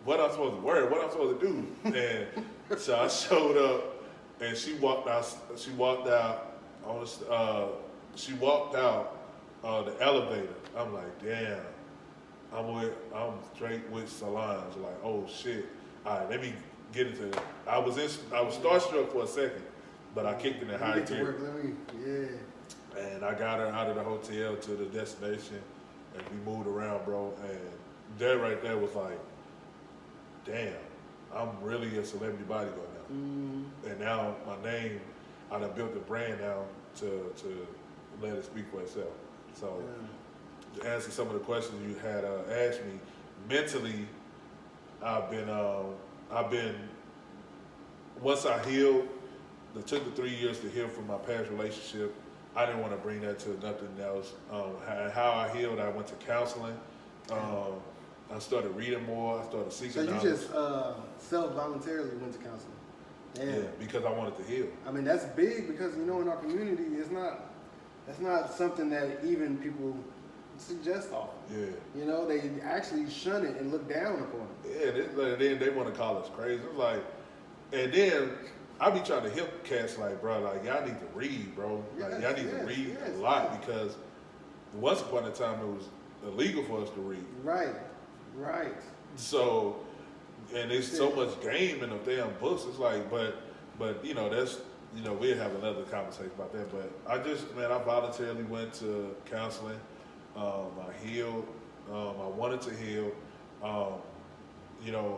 Speaker 2: what I'm supposed to wear? What I'm supposed to do? And so I showed up. And she walked out. She walked out the elevator. I'm like, damn. I'm straight with Solange. Like, oh shit. All right, let me get into it. I was starstruck for a second, but I kicked in the high tier. And I got her out of the hotel to the destination, and we moved around, bro. And that right there was like, damn. I'm really a celebrity bodyguard now. And now my name, I done built a brand now to let it speak for itself. So to answer some of the questions you had asked me, mentally, I've been, once I healed, it took the 3 years to heal from my past relationship. I didn't want to bring that to nothing else. How I healed, I went to counseling. I started reading more. I started seeking knowledge.
Speaker 1: So you just self-voluntarily went to counseling? Damn.
Speaker 2: Yeah, because I wanted to heal.
Speaker 1: I mean, that's big because, in our community, that's not something that even people suggest often.
Speaker 2: Yeah.
Speaker 1: They actually shun it and look down upon it.
Speaker 2: Yeah, then they want to call us crazy. It's like, and then I be trying to help cats like, bro, like, y'all need to read, bro. Like, y'all need to read a lot because once upon a time it was illegal for us to read.
Speaker 1: Right.
Speaker 2: So, and there's so much game in the damn books. It's like, but that's, we'll have another conversation about that. But I voluntarily went to counseling. I healed. I wanted to heal. A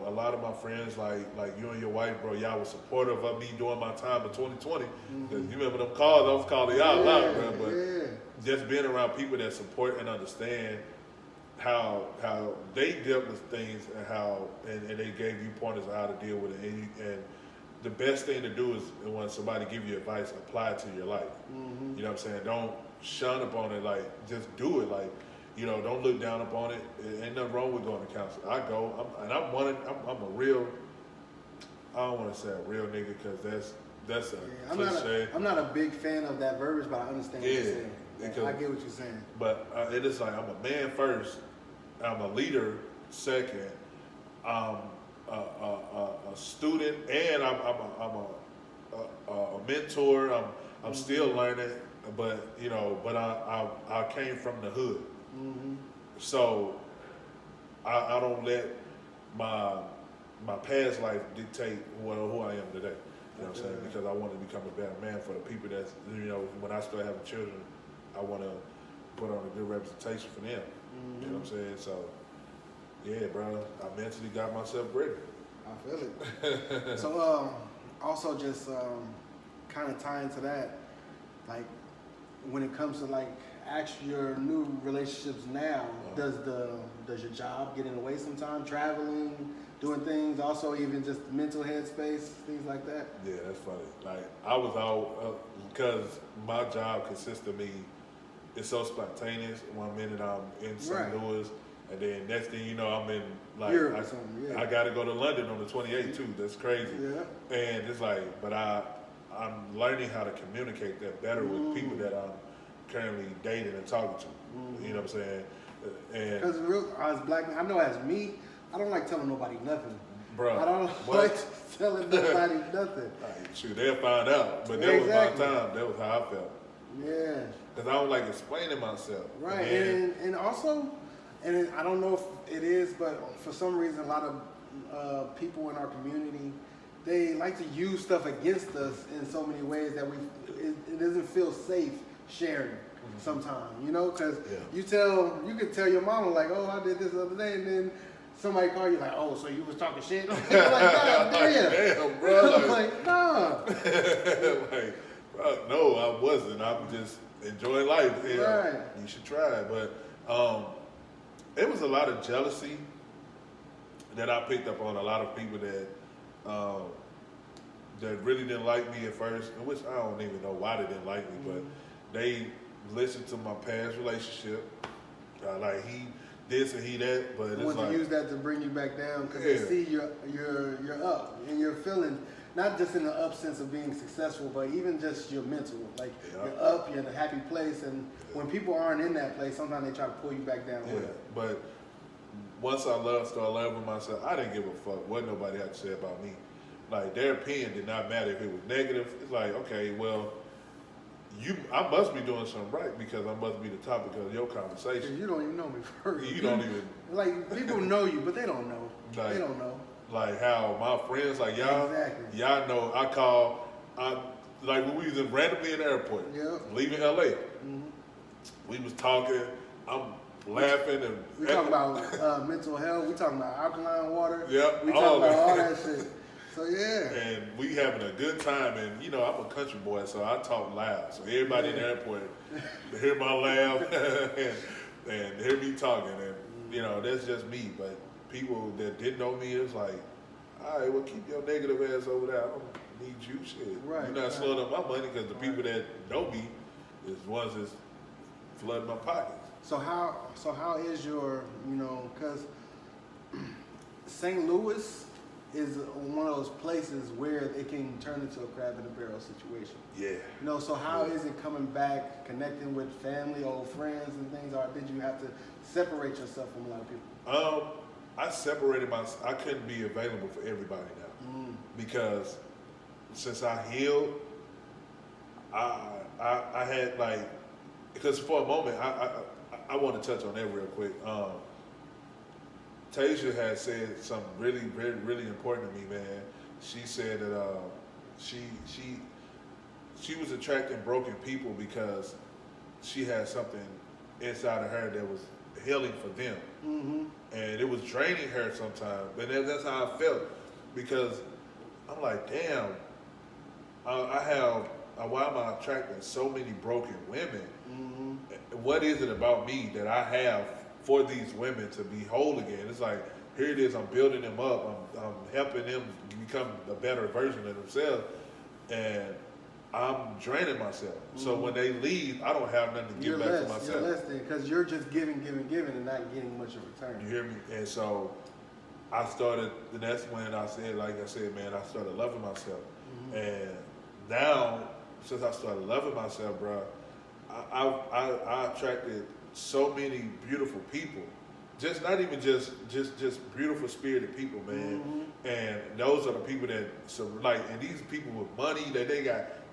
Speaker 2: lot of my friends, like you and your wife, bro, y'all was supportive of me during my time in 2020. Because you remember them calls, I was calling y'all a lot, bro. But just being around people that support and understand how they dealt with things and they gave you pointers on how to deal with it. And the best thing to do is when somebody give you advice, apply it to your life. You know what I'm saying? Don't shun upon it. Like, just do it. Like, don't look down upon it. Ain't nothing wrong with going to counseling. I go, I'm a real, I don't want to say a real nigga because that's a cliche.
Speaker 1: I'm not a big fan of that verbiage, but I understand what you're saying. I get what you're saying.
Speaker 2: But it is like, I'm a man first. I'm a leader second. I'm a student, and I'm a mentor. I'm still learning, but I came from the hood, so I don't let my past life dictate who I am today. You know what I'm saying? Because I want to become a better man for the people that's, when I start having children, I want to put on a good representation for them. You know what I'm saying? So, yeah, bro, I mentally got myself ready.
Speaker 1: I feel it. So, also just kind of tying to that, like, when it comes to actually your new relationships now, does your job get in the way sometimes? Traveling, doing things, also even just mental headspace, things like that?
Speaker 2: Yeah, that's funny. Like, I was out, because my job consists of me, it's so spontaneous. 1 minute I'm in St. Louis, and then next thing you know, I'm in,
Speaker 1: Europe or something,
Speaker 2: I got to go to London on the 28th too. That's crazy.
Speaker 1: Yeah. And
Speaker 2: it's like, but I'm learning how to communicate that better with people that I'm currently dating and talking to. You know what I'm saying? And
Speaker 1: because as black men, I know as me, I don't like telling nobody nothing.
Speaker 2: Bro,
Speaker 1: I don't like telling nobody nothing.
Speaker 2: Shoot, they'll find out. But that
Speaker 1: Exactly.
Speaker 2: was my time. That was how I felt.
Speaker 1: Yeah.
Speaker 2: Because I don't like explaining myself.
Speaker 1: Right,
Speaker 2: And
Speaker 1: and also, and I don't know if it is, but for some reason, a lot of people in our community, they like to use stuff against us in so many ways that it doesn't feel safe sharing sometimes, you know, because you can tell your mama like, oh, I did this the other day, and then somebody call you like, oh, so you was talking shit? You're like, God damn.
Speaker 2: Damn, bro.
Speaker 1: I'm like, nah.
Speaker 2: Like, bro, no, I wasn't. I'm just enjoying life. Yeah,
Speaker 1: Right.
Speaker 2: you should try it. But it was a lot of jealousy that I picked up on a lot of people that really didn't like me at first, which I don't even know why they didn't like me, but they listened to my past relationship. Like he this and he that, but
Speaker 1: I
Speaker 2: it's
Speaker 1: want
Speaker 2: like
Speaker 1: to use that to bring you back down because they see you're up and you're feeling not just in the up sense of being successful, but even just your mental. Like you're up, you're in a happy place, and when people aren't in that place, sometimes they try to pull you back down.
Speaker 2: Yeah, but once I started loving myself, I didn't give a fuck what nobody had to say about me. Like their opinion did not matter if it was negative. It's like, okay, well, I must be doing something right because I must be the topic of your conversation.
Speaker 1: You don't even know me first.
Speaker 2: You don't even
Speaker 1: like people know you, but they don't know.
Speaker 2: Like,
Speaker 1: they don't know.
Speaker 2: Like how my friends, like y'all,
Speaker 1: Exactly.
Speaker 2: y'all know. Like when we was randomly in the airport, leaving LA. We was talking. I'm laughing and
Speaker 1: we talking about mental health. We talking about alkaline water.
Speaker 2: Yep,
Speaker 1: we talking about all that shit. So yeah.
Speaker 2: And we having a good time, and you know I'm a country boy, so I talk loud. So everybody in the airport hear my laugh and hear me talking, and you know that's just me. But people that didn't know me, it's like, all right, well keep your negative ass over there. I don't need you, shit.
Speaker 1: Right.
Speaker 2: You're not slowing up my money because the people that know me is the ones that's flooding my pockets.
Speaker 1: So how is your, because St. Louis is one of those places where it can turn into a crab in a barrel situation.
Speaker 2: Yeah.
Speaker 1: So how is it coming back, connecting with family, old friends and things? Or did you have to separate yourself from a lot of people?
Speaker 2: I separated myself. I couldn't be available for everybody now because since I healed, I had like, because for a moment, I want to touch on that real quick. Tasia had said something really, really, really important to me, man. She said that she was attracting broken people because she had something inside of her that was healing for them, and it was draining her sometimes. But that's how I felt because I'm like, damn, why am I attracting so many broken women? What is it about me that I have for these women to be whole again? It's like, here it is, I'm building them up, I'm helping them become a better version of themselves, and I'm draining myself. So when they leave, I don't have nothing to give back to myself.
Speaker 1: You're less than, because you're just giving, and not getting much in return.
Speaker 2: You hear me? And so I started, and that's when I said, like I said, man, I started loving myself. And now, since I started loving myself, bro, I attracted so many beautiful people. Just not even just beautiful spirited people, man. And those are the people that and these people with money that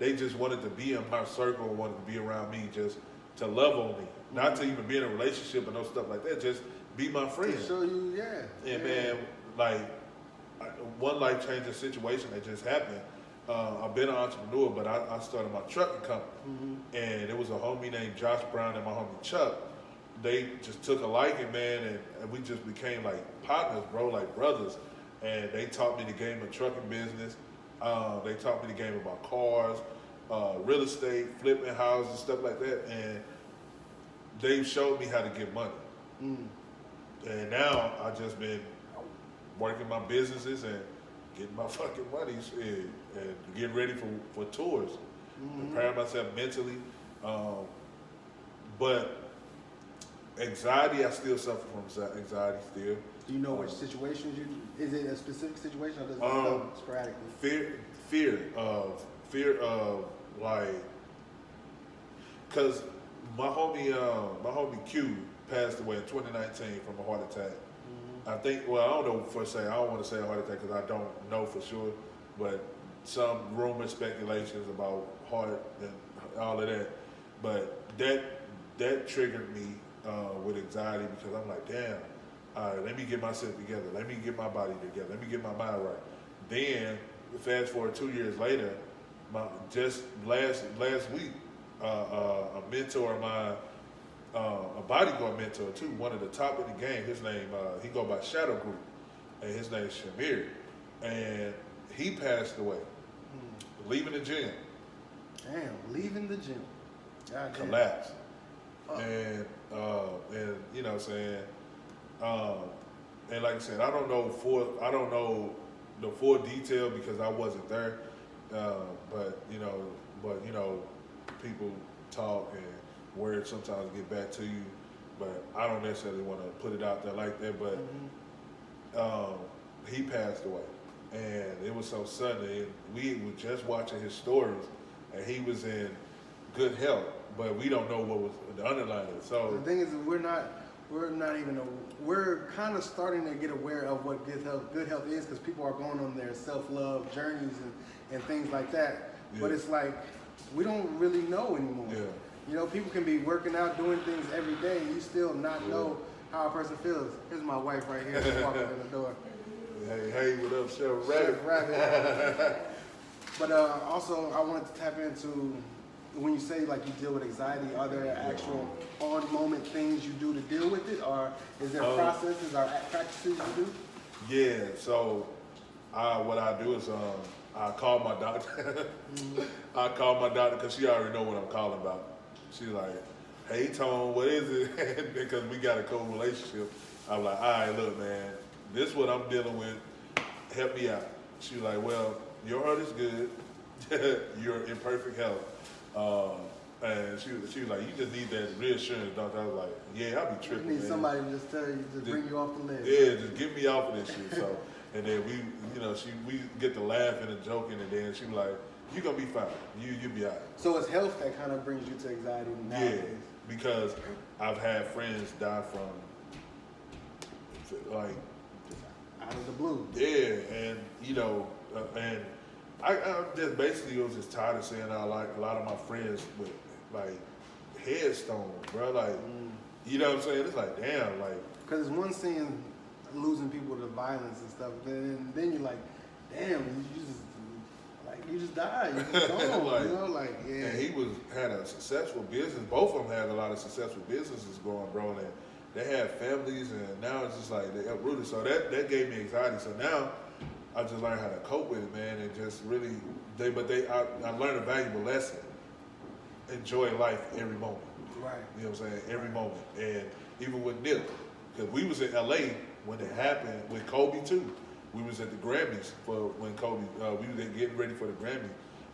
Speaker 2: they just wanted to be in my circle, wanted to be around me, just to love on me. Not to even be in a relationship or no stuff like that, just be my friend.
Speaker 1: To show you,
Speaker 2: And man, like one life changing situation that just happened. I've been an entrepreneur, but I started my trucking company. And it was a homie named Josh Brown and my homie Chuck. They just took a liking, man, and we just became like partners, bro, like brothers. And they taught me the game of trucking business. They taught me the game about cars, real estate, flipping houses, stuff like that. And they showed me how to get money. And now I just been working my businesses and getting my fucking money and getting ready for tours. Preparing myself mentally. But anxiety, I still suffer from anxiety still.
Speaker 1: Do you know which situations is it a specific situation or does it come sporadically?
Speaker 2: Fear of like, cause my homie Q passed away in 2019 from a heart attack. I think, well, I don't know for say, I don't want to say a heart attack because I don't know for sure, but some rumors, speculations about heart and all of that. But that triggered me with anxiety because I'm like, damn, all right, let me get myself together. Let me get my body together. Let me get my mind right. Then, fast forward 2 years later, just last week, a mentor of mine, a bodyguard mentor too, one of the top in the game. His name, he go by Shadow Group, and his name is Shamir, and he passed away, leaving the gym.
Speaker 1: Damn, leaving the gym. God damn.
Speaker 2: Collapsed,
Speaker 1: Oh.
Speaker 2: and you know what I'm saying, and like I said, I don't know the full detail because I wasn't there, but you know, people talk and words sometimes get back to you, but I don't necessarily want to put it out there like that. But he passed away, and it was so sudden. And we were just watching his stories, and he was in good health, but we don't know what was the underlying. So
Speaker 1: the thing is, we're kind of starting to get aware of what good health is because people are going on their self-love journeys and things like that.
Speaker 2: Yeah.
Speaker 1: But it's like we don't really know anymore.
Speaker 2: Yeah.
Speaker 1: You know, people can be working out, doing things every day, and you still not know how a person feels. Here's my wife right here, she's walking in the door.
Speaker 2: Hey, what up, Chef Rabbit?
Speaker 1: Chef Rabbit. But also, I wanted to tap into when you say like you deal with anxiety. Are there actual on-moment things you do to deal with it, or is there processes or practices you do?
Speaker 2: Yeah. So, what I do is I call my doctor. I call my doctor because she already know what I'm calling about. She's like, "Hey, Tone, what is it?" Because we got a cool relationship. I'm like, "All right, look, man, this is what I'm dealing with. Help me out." She's like, "Well, your heart is good. You're in perfect health." And she was like, "You just need that reassurance, doctor." I was like, "Yeah, I'll be
Speaker 1: You
Speaker 2: tripping,
Speaker 1: need
Speaker 2: man.
Speaker 1: somebody to just tell you, just bring you off the list.
Speaker 2: Yeah, just get me off of this shit." So, and then we get to laughing and joking, and then she was like, "You gonna be fine. You'll be all right."
Speaker 1: So it's health that kind of brings you to anxiety nowadays.
Speaker 2: Yeah, because I've had friends die from like,
Speaker 1: Out of the blue.
Speaker 2: yeah, and and I just basically was just tired of seeing how like a lot of my friends with like headstones, bro. Like, you know what I'm saying? It's like, damn, like.
Speaker 1: Because it's one thing losing people to violence and stuff, then you're like, damn, you just died. You just gone,
Speaker 2: Like,
Speaker 1: you know, like, yeah.
Speaker 2: And he had a successful business. Both of them had a lot of successful businesses going, bro. And they had families, and now it's just like they uprooted. So that gave me anxiety. So now I just learned how to cope with it, man, and just really I learned a valuable lesson. Enjoy life every moment.
Speaker 1: Right.
Speaker 2: You know what I'm saying? Every moment. And even with Nip, because we was in LA when it happened with Kobe too. We was at the Grammys for when Kobe, we was getting ready for the Grammy,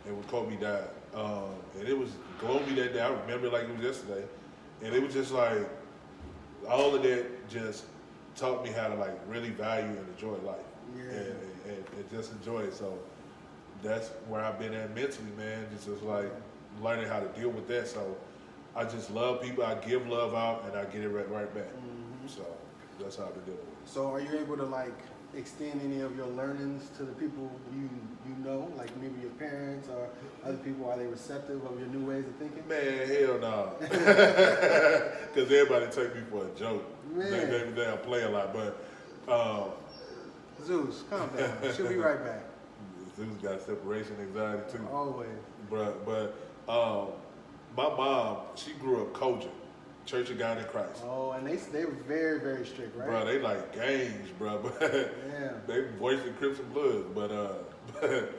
Speaker 2: and when Kobe died. And it was gloomy that day. I remember it like it was yesterday. And it was just like, all of that just taught me how to like really value and enjoy life.
Speaker 1: Yeah.
Speaker 2: And just enjoy it. So that's where I've been at mentally, man. Just like learning how to deal with that. So I just love people. I give love out and I get it right back.
Speaker 1: Mm-hmm.
Speaker 2: So that's how I've been dealing with it.
Speaker 1: So are you able to like extend any of your learnings to the people you know, like maybe your parents or other people? Are they receptive of your new ways of thinking?
Speaker 2: Man, hell no. Because everybody take me for a joke.
Speaker 1: Man.
Speaker 2: They play a lot, but
Speaker 1: Zeus, calm down. She'll be right back.
Speaker 2: Zeus got separation anxiety too.
Speaker 1: Always.
Speaker 2: But my mom, she grew up Kojak, Church of God in Christ.
Speaker 1: Oh, and they were very, very strict, right?
Speaker 2: Bro, they like gangs, bro. But
Speaker 1: Yeah.
Speaker 2: they voiced the Crips and Bloods. But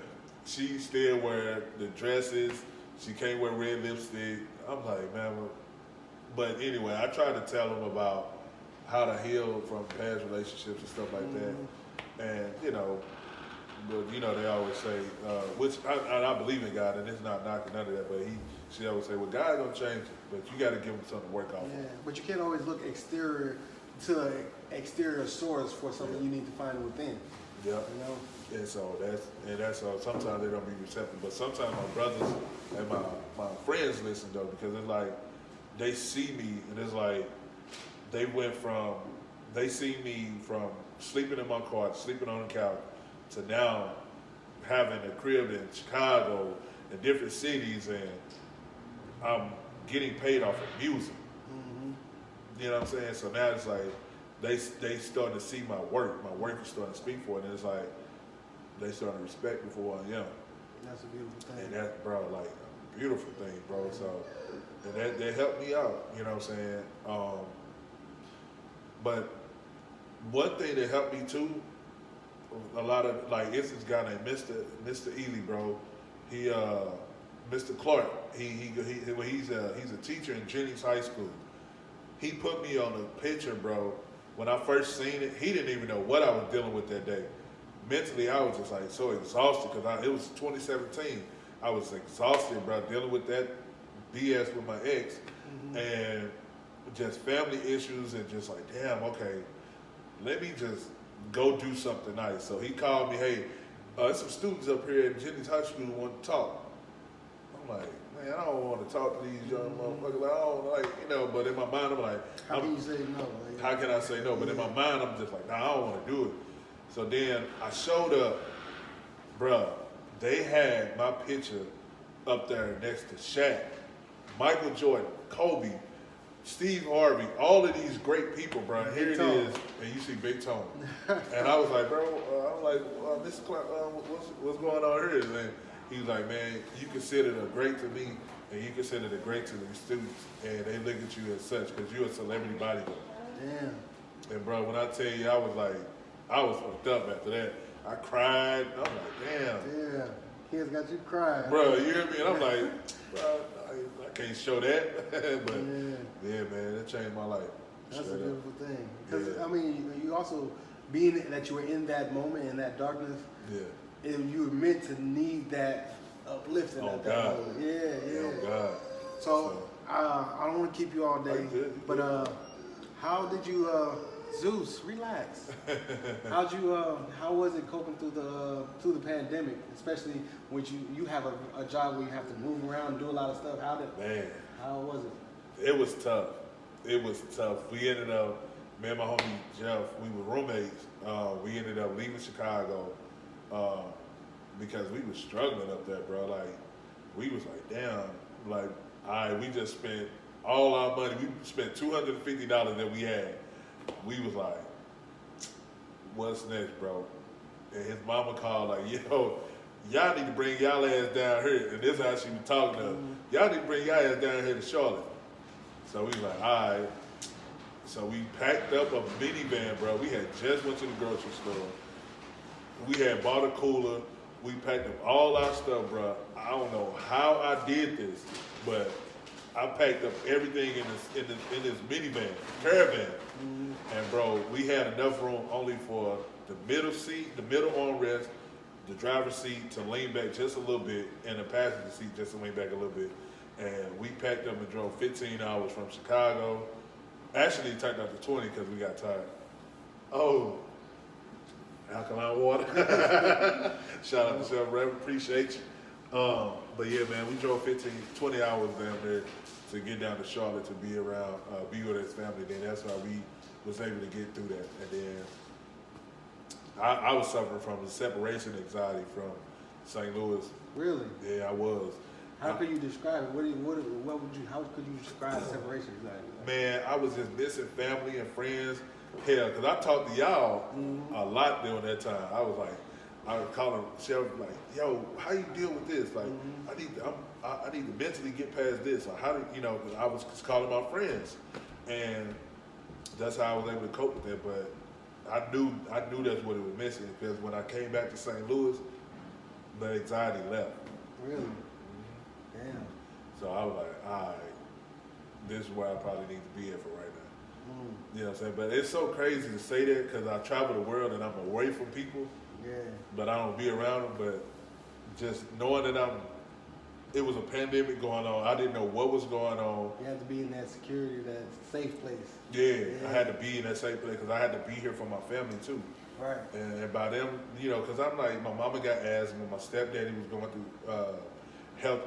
Speaker 2: she still wear the dresses. She can't wear red lipstick. I'm like, man. But anyway, I tried to tell them about how to heal from past relationships and stuff like that. And but they always say, which I believe in God, and it's not knocking none of that. But she always say, well, God gonna change it, but you got to give him something to work off.
Speaker 1: Yeah, but you can't always look exterior to exterior source for something you need to find within.
Speaker 2: Yeah.
Speaker 1: You know.
Speaker 2: And so that's sometimes they don't be receptive, but sometimes my brothers and my friends listen though, because it's like they see me and it's like they went from they see me from sleeping in my car, sleeping on the couch, to now having a crib in Chicago and different cities, and I'm getting paid off of music. You know what I'm saying? So now it's like they starting to see my work. My work is starting to speak for it, and it's like they starting to respect me for who I am.
Speaker 1: That's a beautiful thing.
Speaker 2: And that, bro, like a beautiful thing, bro. So and that helped me out. You know what I'm saying? But one thing that helped me too, a lot of like it's this guy named Mr. Ely, bro. He Mr. Clark. He's a teacher in Jennings High School. He put me on a picture, bro. When I first seen it, he didn't even know what I was dealing with that day. Mentally, I was just like so exhausted because it was 2017. I was exhausted, bro, dealing with that BS with my ex and just family issues and just like, damn, okay, let me just go do something nice. So he called me, hey, there's some students up here at Jennings High School who want to talk. I'm like, man, I don't want to talk to these young motherfuckers. I don't like, but in my mind, I'm like,
Speaker 1: how can you say no? Like,
Speaker 2: how can I say no? But in my mind, I'm just like, nah, I don't want to do it. So then I showed up, bruh, they had my picture up there next to Shaq, Michael Jordan, Kobe, Steve Harvey, all of these great people, bro. Here it is, and you see Big Tone. And I was like, bro, I'm like, Mr. Clark, what's going on here? And he was like, man, you consider it a great to me, and you consider it a great to the students, and they look at you as such, because you're a celebrity bodyguard.
Speaker 1: Damn.
Speaker 2: And bro, when I tell you, I was fucked up after that. I cried. I'm like, damn.
Speaker 1: Yeah. Kids got you crying.
Speaker 2: Bro, you hear me? And I'm like, bro, I can't show that. But yeah, man, that changed my life.
Speaker 1: That's a beautiful thing. Because, I mean, you also, being that you were in that moment, in that darkness, and you were meant to need that uplifting at that moment. Yeah.
Speaker 2: Oh, God.
Speaker 1: So, I don't want to keep you all day, but how did you, Zeus, relax. How was it coping through the pandemic, especially when you have a job where you have to move around and do a lot of stuff? How was it?
Speaker 2: It was tough. We ended up, me and my homie Jeff, we were roommates. We ended up leaving Chicago because we were struggling up there, bro. Like, we was like, damn, like, we just spent all our money. We spent $250 that we had. We was like, what's next, bro? And his mama called like, yo, y'all need to bring y'all ass down here. And this is how she was talking to us. Y'all need to bring y'all ass down here to Charlotte. So we was like, all right. So we packed up a minivan, bro. We had just went to the grocery store. We had bought a cooler. We packed up all our stuff, bro. I don't know how I did this, but I packed up everything in this minivan, caravan. And bro, we had enough room only for the middle seat, the middle armrest, the driver's seat to lean back just a little bit, and the passenger seat just to lean back a little bit. And we packed up and drove 15 hours from Chicago. Actually, it turned out to 20 because we got tired. Oh, alkaline water. Shout out to Chef Rev, appreciate you. But yeah, man, we drove 20 hours down there to get down to Charlotte to be around, be with his family. Then that's how we was able to get through that. And then I was suffering from the separation anxiety from St. Louis.
Speaker 1: Really?
Speaker 2: Yeah, I was.
Speaker 1: How could you describe it? How could you describe separation anxiety?
Speaker 2: Man, I was just missing family and friends. Hell, because I talked to y'all a lot during that time. I was calling Chef like, yo, how you deal with this? Like, I need to mentally get past this. Like, how do because I was just calling my friends, and that's how I was able to cope with that. But I knew that's what it was missing, because when I came back to St. Louis, the anxiety left.
Speaker 1: Really? Damn.
Speaker 2: So I was like, all right, this is where I probably need to be at for right now. You know what I'm saying? But it's so crazy to say that, because I travel the world and I'm away from people.
Speaker 1: Yeah.
Speaker 2: But I don't be around them. But just knowing that it was a pandemic going on. I didn't know what was going on.
Speaker 1: You had to be in that security, that safe place.
Speaker 2: Yeah, I had to be in that safe place because I had to be here for my family too.
Speaker 1: Right.
Speaker 2: And by them, because I'm like, my mama got asthma, my stepdaddy was going through health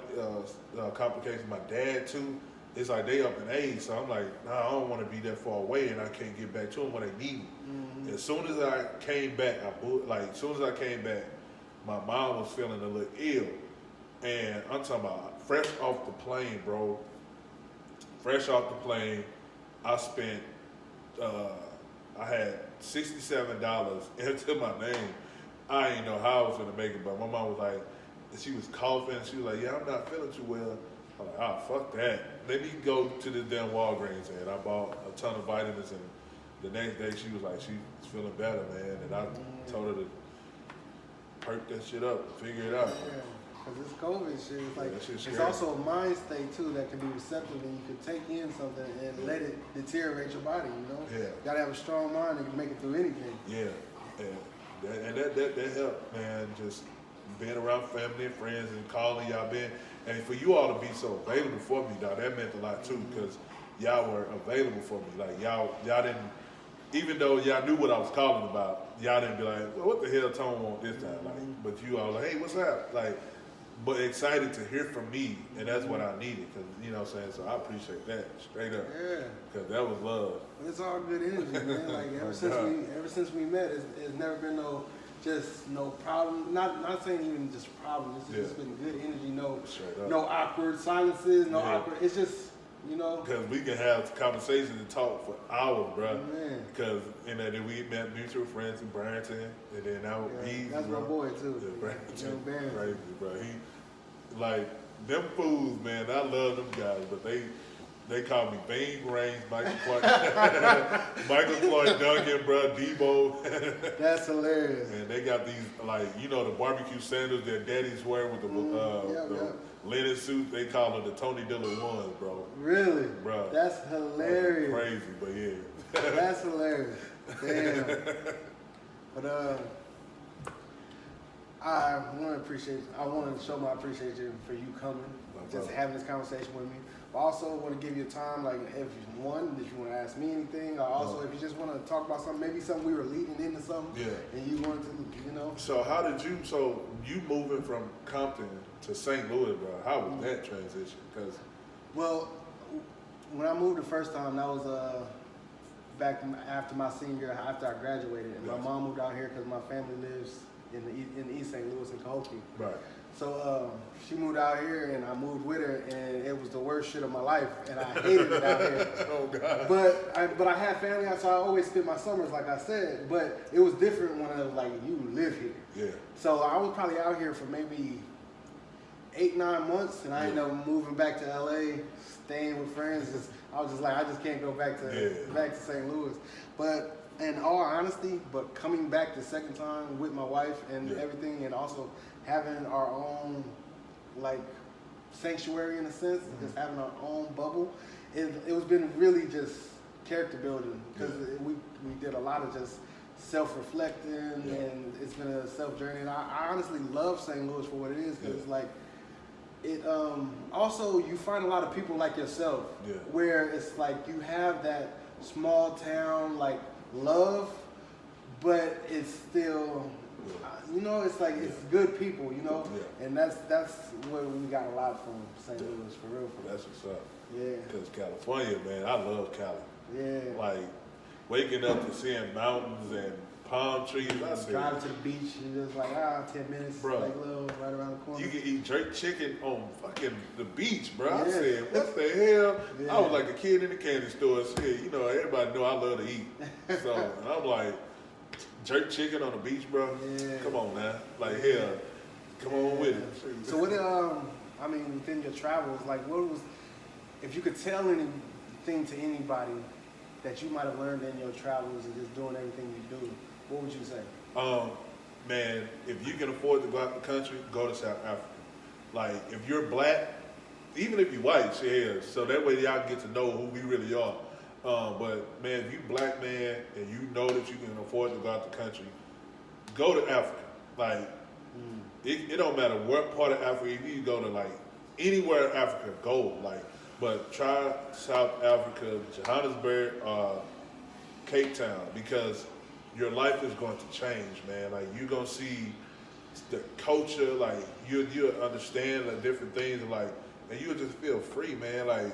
Speaker 2: complications, my dad too. it's like they up in age, so I'm like, nah, I don't want to be that far away, and I can't get back to them when they need me.
Speaker 1: Mm-hmm.
Speaker 2: As soon as I came back, as soon as I came back, my mom was feeling a little ill, and I'm talking about fresh off the plane, bro. Fresh off the plane, I spent, I had $67 into my name. I didn't know how I was gonna make it, but my mom was like, she was coughing. She was like, yeah, I'm not feeling too well. I'm like, oh, fuck that. Let me go to the damn Walgreens, and I bought a ton of vitamins, and the next day she was like, she's feeling better, man. And I told her to perk that shit up, figure it out.
Speaker 1: Yeah, because this COVID shit, it's like,
Speaker 2: Yeah, that shit's
Speaker 1: it's
Speaker 2: scary.
Speaker 1: also a mind state too that can be receptive, and you can take in something and let it deteriorate your body, you know?
Speaker 2: Yeah.
Speaker 1: You gotta have a strong mind and can make it through anything.
Speaker 2: Yeah, and that helped, man. Just being around family and friends and calling y'all, and for you all to be so available for me, dog, that meant a lot too, because y'all were available for me. Like y'all didn't, even though y'all knew what I was calling about, y'all didn't be like, well, what the hell Tone want this time? Like, but you all like, hey, what's up? Like, but excited to hear from me, and that's what I needed, because you know what I'm saying. So I appreciate that straight up.
Speaker 1: Yeah.
Speaker 2: Because that was love.
Speaker 1: But it's all good energy, man. Like ever since we met, it's never been no problem. Not saying even just problem. It's just been good energy. No awkward silences. No awkward. It's just, you know.
Speaker 2: Because we can have conversations and talk for hours, bro.
Speaker 1: Man.
Speaker 2: Because then we met mutual friends in Barrington, and then now
Speaker 1: that's my boy too.
Speaker 2: Yeah, Barrington,
Speaker 1: Barrington.
Speaker 2: crazy, bro. He like them fools, man. I love them guys, but they call me Bang Reigns, Michael Clark Duncan, bro, Debo.
Speaker 1: That's hilarious.
Speaker 2: And they got these, like, you know, the barbecue sandals that daddies wear with the linen suit. They call it the Tony Dillon ones, bro.
Speaker 1: Really?
Speaker 2: Bro.
Speaker 1: That's hilarious.
Speaker 2: Crazy, but yeah.
Speaker 1: That's hilarious. Damn. But I want to show my appreciation for you coming, just having this conversation with me. I also want to give you time, like if you want to ask me anything, or also if you just want to talk about something, maybe something we were leading into something, and you wanted to, you know.
Speaker 2: So you moving from Compton to St. Louis, bro? How was that transition?
Speaker 1: Well, when I moved the first time, that was back after my senior year, after I graduated, and my mom moved out here because my family lives in East St. Louis and Cahokia.
Speaker 2: Right.
Speaker 1: So she moved out here, and I moved with her, and it was the worst shit of my life, and I hated it out here.
Speaker 2: Oh God.
Speaker 1: But I had family out, so I always spent my summers, like I said. But it was different when I was like, you live here.
Speaker 2: Yeah.
Speaker 1: So I was probably out here for maybe 8-9 months, and I ended up moving back to LA, staying with friends. I was just like, I just can't go back to St. Louis. But in all honesty, but coming back the second time with my wife and everything, and also having our own like sanctuary in a sense, just having our own bubble, it was been really just character building, because we did a lot of just self-reflecting, and it's been a self-journey. And I honestly love St. Louis for what it is, because it's like, it also, you find a lot of people like yourself, where it's like you have that small town like love, but it's still, you know, it's like it's good people, you know, and that's where we got a lot from St. Louis, for real.
Speaker 2: That's what's up.
Speaker 1: Yeah.
Speaker 2: Because California, man, I love Cali.
Speaker 1: Yeah.
Speaker 2: Like waking up to seeing mountains and palm trees. I said,
Speaker 1: driving to the beach, and just like 10 minutes,
Speaker 2: bro,
Speaker 1: like little right around the corner.
Speaker 2: You can eat jerk chicken on fucking the beach, bro. I said, what the hell? Yeah. I was like a kid in the candy store. Shit, you know, everybody know I love to eat. So I'm like, jerk chicken on the beach, bro.
Speaker 1: Yeah.
Speaker 2: Come on now, like hell, come on with it.
Speaker 1: So what? I mean, within your travels, like, what was, if you could tell anything to anybody that you might have learned in your travels and just doing everything you do, what would you say?
Speaker 2: Man, if you can afford to go out the country, go to South Africa. Like, if you're black, even if you're white, so that way y'all get to know who we really are. But man, if you black, man, and you know that you can afford to go out the country, go to Africa. Like, it don't matter what part of Africa. If you go to like anywhere in Africa, go. Like, but try South Africa, Johannesburg, Cape Town, because your life is going to change, man. Like, you're gonna see the culture, like you'll understand like different things, like, and you'll just feel free, man. Like,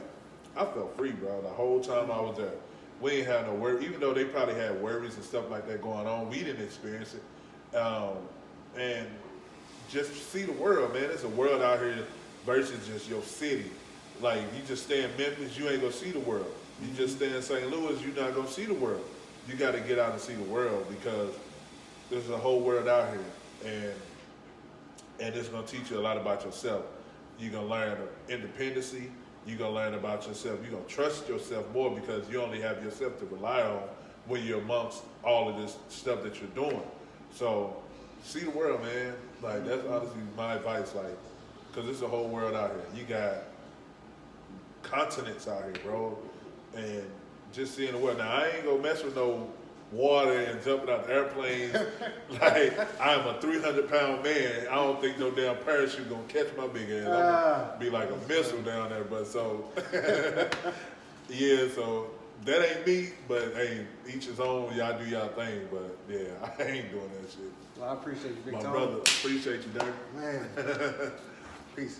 Speaker 2: I felt free, bro. The whole time I was there, we ain't had no worry. Even though they probably had worries and stuff like that going on, we didn't experience it. And just see the world, man. It's a world out here versus just your city. Like, you just stay in Memphis, you ain't gonna see the world. You just stay in St. Louis, you're not gonna see the world. You got to get out and see the world because there's a whole world out here, and it's gonna teach you a lot about yourself. You're gonna learn independency. You're gonna learn about yourself. You're gonna trust yourself more because you only have yourself to rely on when you're amongst all of this stuff that you're doing. So, see the world, man. Like, that's honestly my advice. Like, because there's a whole world out here. You got continents out here, bro, and just seeing the world. Now, I ain't gonna mess with no water and jumping out the airplanes. Like, I'm a 300-pound man. I don't think no damn parachute gonna catch my big ass. I'm gonna be like a missile down there. But so, yeah, so that ain't me. But hey, each his own. Y'all do y'all thing. But yeah, I ain't doing that shit.
Speaker 1: Well, I appreciate you, Big
Speaker 2: My
Speaker 1: Tom.
Speaker 2: brother, appreciate you, Dirk.
Speaker 1: Man, peace.